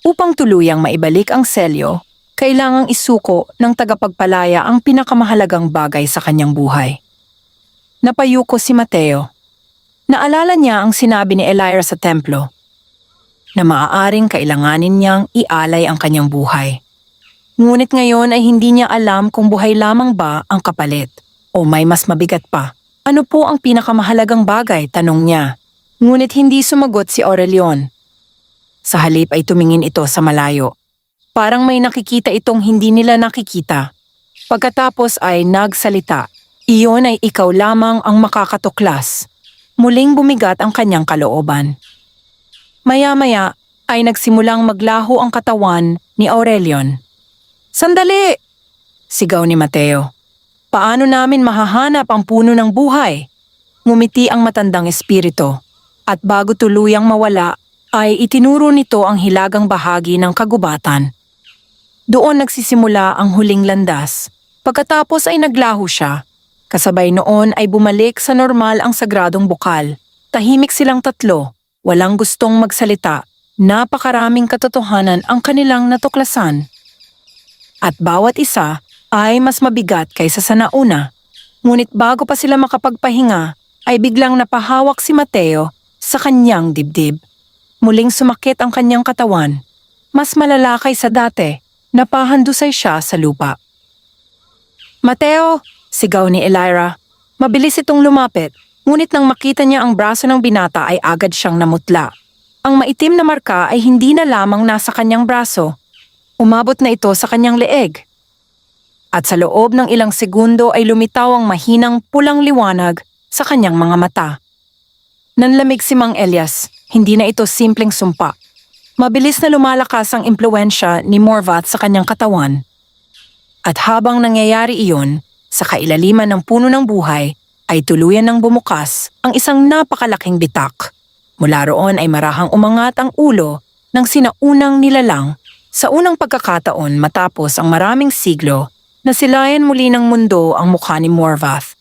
Speaker 1: Upang tuluyang maibalik ang selyo, kailangang isuko ng tagapagpalaya ang pinakamahalagang bagay sa kanyang buhay. Napayuko si Mateo. Naalala niya ang sinabi ni Elira sa templo, na maaaring kailanganin niyang ialay ang kanyang buhay. Ngunit ngayon ay hindi niya alam kung buhay lamang ba ang kapalit o may mas mabigat pa. "Ano po ang pinakamahalagang bagay?" tanong niya. Ngunit hindi sumagot si Aurelion. Sa halip ay tumingin ito sa malayo. Parang may nakikita itong hindi nila nakikita. Pagkatapos ay nagsalita. Iyon ay ikaw lamang ang makakatuklas. Muling bumigat ang kanyang kalooban. Maya-maya ay nagsimulang maglaho ang katawan ni Aurelion. "Sandali!" sigaw ni Mateo. "Paano namin mahahanap ang puno ng buhay?" Ngumiti ang matandang espiritu. At bago tuluyang mawala, ay itinuro nito ang hilagang bahagi ng kagubatan. Doon nagsisimula ang huling landas. Pagkatapos ay naglaho siya. Kasabay noon ay bumalik sa normal ang sagradong bukal. Tahimik silang tatlo, walang gustong magsalita. Napakaraming katotohanan ang kanilang natuklasan. At bawat isa ay mas mabigat kaysa sa nauna. Ngunit bago pa sila makapagpahinga, ay biglang napahawak si Mateo sa kanyang dibdib. Muling sumakit ang kanyang katawan. Mas malala kaysa dati, napahandusay siya sa lupa. "Mateo!" sigaw ni Elira. Mabilis itong lumapit, ngunit nang makita niya ang braso ng binata ay agad siyang namutla. Ang maitim na marka ay hindi na lamang nasa kanyang braso. Umabot na ito sa kanyang leeg. At sa loob ng ilang segundo ay lumitaw ang mahinang pulang liwanag sa kanyang mga mata. Nanlamig si Mang Elias, hindi na ito simpleng sumpa. Mabilis na lumalakas ang impluwensya ni Morvath sa kanyang katawan. At habang nangyayari iyon, sa kailaliman ng puno ng buhay, ay tuluyan ng bumukas ang isang napakalaking bitak. Mula roon ay marahang umangat ang ulo ng sinaunang nilalang sa unang pagkakataon matapos ang maraming siglo na silayan muli ng mundo ang mukha ni Morvath.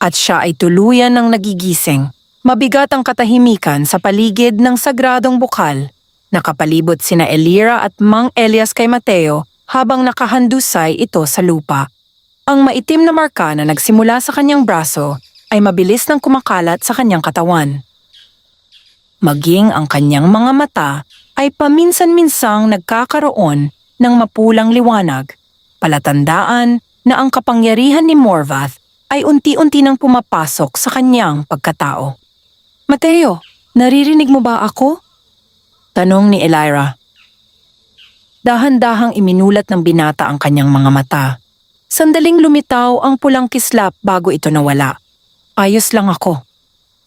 Speaker 1: At siya ay tuluyan ng nagigising. Mabigat ang katahimikan sa paligid ng sagradong bukal. Nakapalibot sina Elira at Mang Elias kay Mateo habang nakahandusay ito sa lupa. Ang maitim na marka na nagsimula sa kanyang braso ay mabilis nang kumakalat sa kanyang katawan. Maging ang kanyang mga mata ay paminsan-minsang nagkakaroon ng mapulang liwanag, palatandaan na ang kapangyarihan ni Morvath ay unti-unti nang pumapasok sa kanyang pagkatao. "Mateo, naririnig mo ba ako?" tanong ni Elira. Dahan-dahang iminulat ng binata ang kanyang mga mata. Sandaling lumitaw ang pulang kislap bago ito nawala. "Ayos lang ako."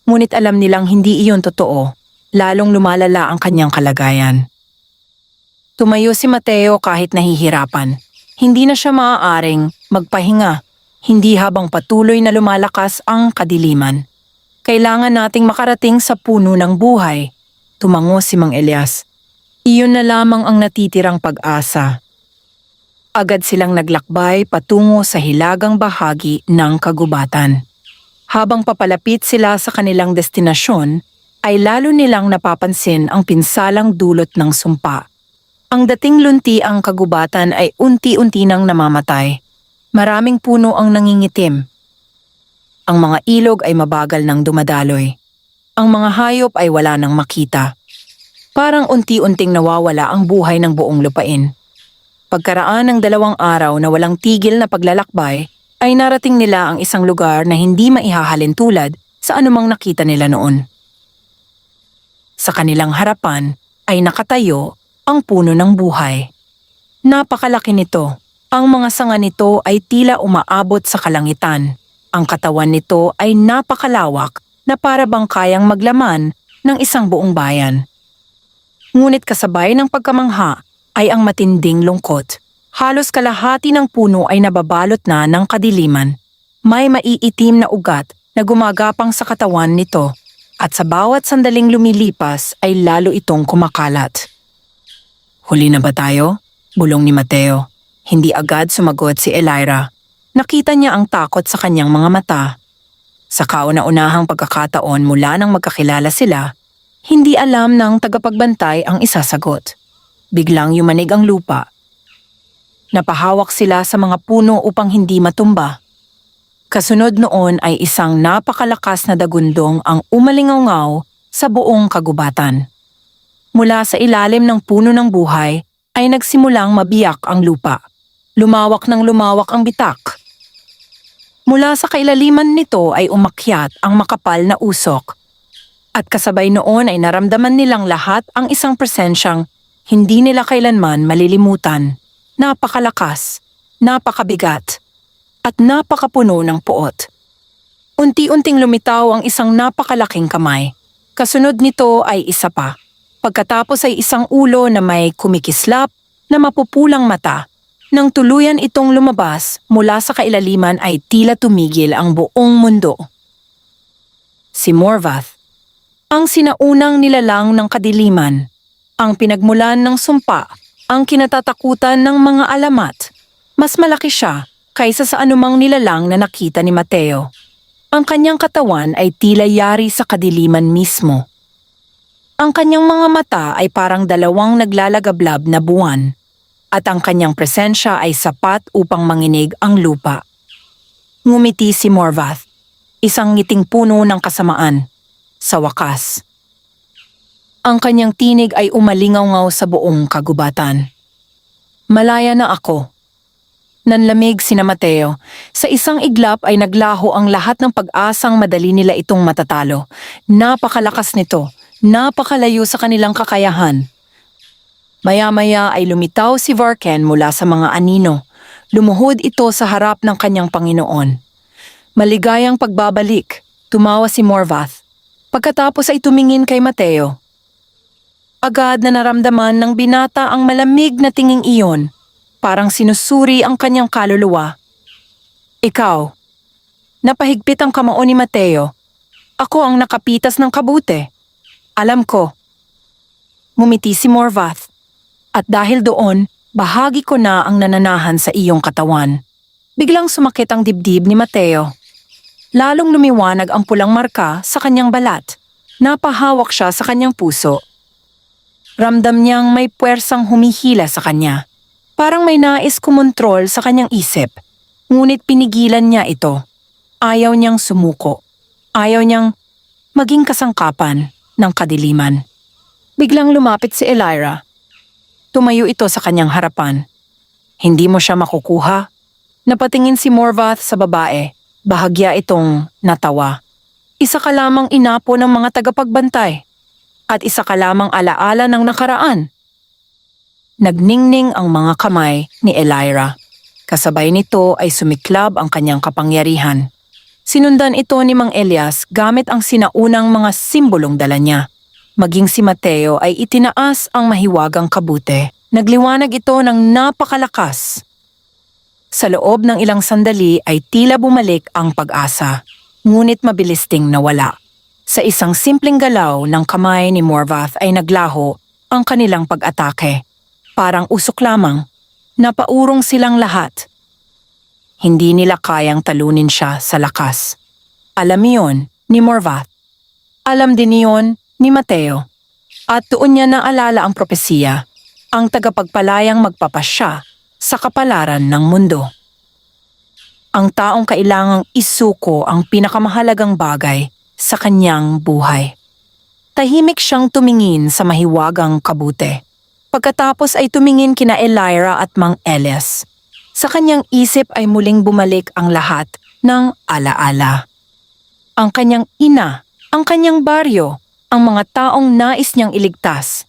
Speaker 1: Ngunit alam nilang hindi iyon totoo, lalong lumalala ang kanyang kalagayan. Tumayo si Mateo kahit nahihirapan. Hindi na siya maaaring magpahinga, hindi habang patuloy na lumalakas ang kadiliman. "Kailangan nating makarating sa puno ng buhay," tumango si Mang Elias. Iyon na lamang ang natitirang pag-asa. Agad silang naglakbay patungo sa hilagang bahagi ng kagubatan. Habang papalapit sila sa kanilang destinasyon, ay lalo nilang napapansin ang pinsalang dulot ng sumpa. Ang dating lunti ang kagubatan ay unti-unti nang namamatay. Maraming puno ang nangingitim. Ang mga ilog ay mabagal nang dumadaloy. Ang mga hayop ay wala nang makita. Parang unti-unting nawawala ang buhay ng buong lupain. Pagkaraan ng 2 araw na walang tigil na paglalakbay, ay narating nila ang isang lugar na hindi maihahalin tulad sa anumang nakita nila noon. Sa kanilang harapan ay nakatayo ang puno ng buhay. Napakalaki nito. Ang mga sanga nito ay tila umaabot sa kalangitan. Ang katawan nito ay napakalawak na para bang kayang maglaman ng isang buong bayan. Ngunit kasabay ng pagkamangha ay ang matinding lungkot. Halos kalahati ng puno ay nababalot na ng kadiliman. May maiitim na ugat na gumagapang sa katawan nito at sa bawat sandaling lumilipas ay lalo itong kumakalat. "Huli na ba tayo?" bulong ni Mateo. Hindi agad sumagot si Elira. Nakita niya ang takot sa kanyang mga mata. Sa kauna-unahang pagkakataon mula nang magkakilala sila, hindi alam ng tagapagbantay ang isasagot. Biglang yumanig ang lupa. Napahawak sila sa mga puno upang hindi matumba. Kasunod noon ay isang napakalakas na dagundong ang umalingaw sa buong kagubatan. Mula sa ilalim ng puno ng buhay ay nagsimulang mabiyak ang lupa. Lumawak ng lumawak ang bitak. Mula sa kailaliman nito ay umakyat ang makapal na usok. At kasabay noon ay naramdaman nilang lahat ang isang presensyang hindi nila kailanman malilimutan. Napakalakas, napakabigat, at napakapuno ng puot. Unti-unting lumitaw ang isang napakalaking kamay. Kasunod nito ay isa pa. Pagkatapos ay isang ulo na may kumikislap na mapupulang mata. Nang tuluyan itong lumabas mula sa kailaliman ay tila tumigil ang buong mundo. Si Morvath, ang sinaunang nilalang ng kadiliman, ang pinagmulan ng sumpa, ang kinatatakutan ng mga alamat. Mas malaki siya kaysa sa anumang nilalang na nakita ni Mateo. Ang kanyang katawan ay tila yari sa kadiliman mismo. Ang kanyang mga mata ay parang dalawang naglalagablab na buwan, at ang kanyang presensya ay sapat upang manginig ang lupa. Ngumiti si Morvath, isang ngiting puno ng kasamaan. Sa wakas, ang kanyang tinig ay umalingaw-ngaw sa buong kagubatan. Malaya na ako. Nanlamig sina Mateo. Sa isang iglap ay naglaho ang lahat ng pag-asang madali nila itong matatalo. Napakalakas nito, napakalayo sa kanilang kakayahan. Maya-maya ay lumitaw si Varken mula sa mga anino. Lumuhod ito sa harap ng kanyang Panginoon. Maligayang pagbabalik, tumawa si Morvath. Pagkatapos ay tumingin kay Mateo. Agad na naramdaman ng binata ang malamig na tinging iyon, parang sinusuri ang kanyang kaluluwa. Ikaw, napahigpit ang kamao ni Mateo. Ako ang nakapitas ng kabute. Alam ko. Ngumiti si Morvath. At dahil doon, bahagi ko na ang nananahan sa iyong katawan. Biglang sumakit ang dibdib ni Mateo. Lalong lumiwanag ang pulang marka sa kanyang balat. Napahawak siya sa kanyang puso. Ramdam niyang may puwersang humihila sa kanya. Parang may nais kumontrol sa kanyang isip. Ngunit pinigilan niya ito. Ayaw niyang sumuko. Ayaw niyang maging kasangkapan ng kadiliman. Biglang lumapit si Elira. Tumayo ito sa kanyang harapan. Hindi mo siya makukuha. Napatingin si Morvath sa babae. Bahagya itong natawa. Isa ka lamang inapo ng mga tagapagbantay. At isa ka lamang alaala ng nakaraan. Nagningning ang mga kamay ni Elira. Kasabay nito ay sumiklab ang kanyang kapangyarihan. Sinundan ito ni Mang Elias gamit ang sinaunang mga simbolong dala niya. Maging si Mateo ay itinaas ang mahiwagang kabute. Nagliwanag ito ng napakalakas. Sa loob ng ilang sandali ay tila bumalik ang pag-asa, ngunit mabilis ding nawala. Sa isang simpleng galaw ng kamay ni Morvath ay naglaho ang kanilang pag-atake. Parang usok lamang, napaurong silang lahat. Hindi nila kayang talunin siya sa lakas. Alam iyon ni Morvath. Alam din iyon ni Mateo. At doon niya naalala ang propesiya, ang tagapagpalayang magpapasya sa kapalaran ng mundo. Ang taong kailangang isuko ang pinakamahalagang bagay sa kanyang buhay. Tahimik siyang tumingin sa mahiwagang kabute. Pagkatapos ay tumingin kina Elira at Mang Elias. Sa kanyang isip ay muling bumalik ang lahat ng alaala. Ang kanyang ina, ang kanyang baryo, ang mga taong nais niyang iligtas,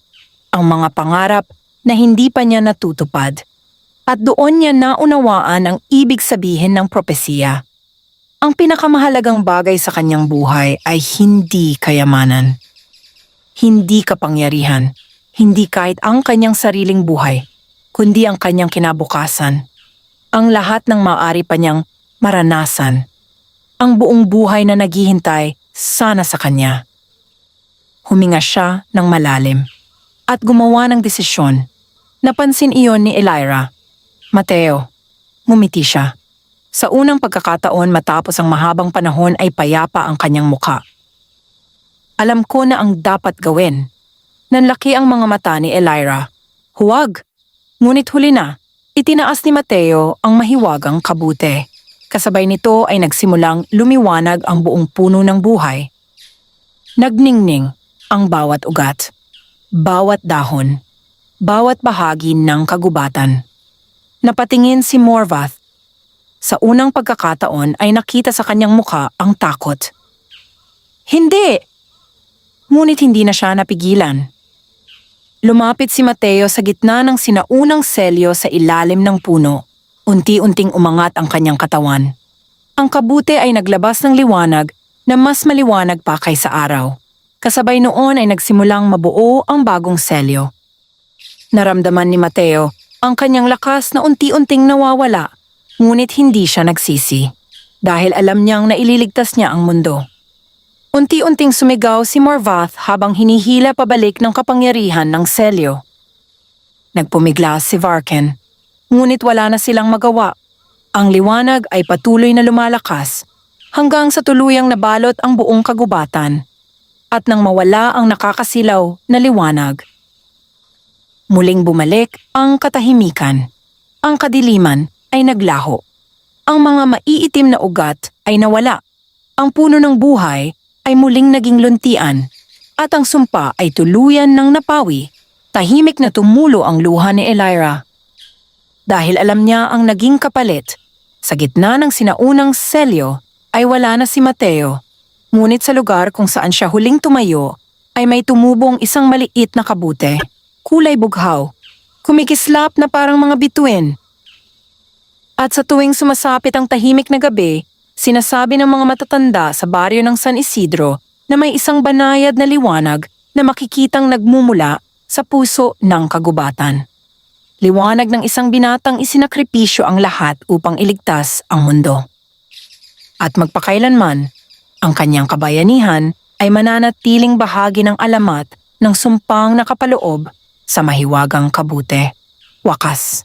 Speaker 1: ang mga pangarap na hindi pa niya natutupad. At doon niya naunawaan ang ibig sabihin ng propesiya. Ang pinakamahalagang bagay sa kanyang buhay ay hindi kayamanan. Hindi kapangyarihan, hindi kahit ang kanyang sariling buhay, kundi ang kanyang kinabukasan. Ang lahat ng maaari pa niyang maranasan. Ang buong buhay na naghihintay sana sa kanya. Huminga siya ng malalim at gumawa ng desisyon. Napansin iyon ni Elira. Mateo, ngumiti siya. Sa unang pagkakataon matapos ang mahabang panahon ay payapa ang kanyang mukha. Alam ko na ang dapat gawin. Nanlaki ang mga mata ni Elira. Huwag! Ngunit huli na, itinaas ni Mateo ang mahiwagang kabute. Kasabay nito ay nagsimulang lumiwanag ang buong puno ng buhay. Nagningning ang bawat ugat, bawat dahon, bawat bahagi ng kagubatan. Napatingin si Morvath. Sa unang pagkakataon ay nakita sa kanyang mukha ang takot. Hindi! ngunit hindi na siya napigilan. Lumapit si Mateo sa gitna ng sinaunang selyo sa ilalim ng puno. Unti-unting umangat ang kanyang katawan. Ang kabute ay naglabas ng liwanag na mas maliwanag pa kaysa araw. Kasabay noon ay nagsimulang mabuo ang bagong selyo. Naramdaman ni Mateo ang kanyang lakas na unti-unting nawawala, ngunit hindi siya nagsisi. Dahil alam niyang naililigtas niya ang mundo. Unti-unting sumigaw si Morvath habang hinihila pabalik ng kapangyarihan ng selyo. Nagpumiglas si Varken, ngunit wala na silang magawa. Ang liwanag ay patuloy na lumalakas hanggang sa tuluyang nabalot ang buong kagubatan at nang mawala ang nakakasilaw na liwanag. Muling bumalik ang katahimikan. Ang kadiliman ay naglaho. Ang mga maiitim na ugat ay nawala. Ang puno ng buhay ay muling naging luntian at ang sumpa ay tuluyan ng napawi. Tahimik na tumulo ang luha ni Elira. Dahil alam niya ang naging kapalit, sa gitna ng sinaunang selyo ay wala na si Mateo. Ngunit sa lugar kung saan siya huling tumayo ay may tumubong isang maliit na kabute, kulay bughaw, kumikislap na parang mga bituin. At sa tuwing sumasapit ang tahimik na gabi, sinasabi ng mga matatanda sa baryo ng San Isidro na may isang banayad na liwanag na makikitang nagmumula sa puso ng kagubatan. Liwanag ng isang binatang isinakripisyo ang lahat upang iligtas ang mundo. At magpakailanman, ang kanyang kabayanihan ay mananatiling bahagi ng alamat ng sumpang nakapaloob sa mahiwagang kabute. Wakas.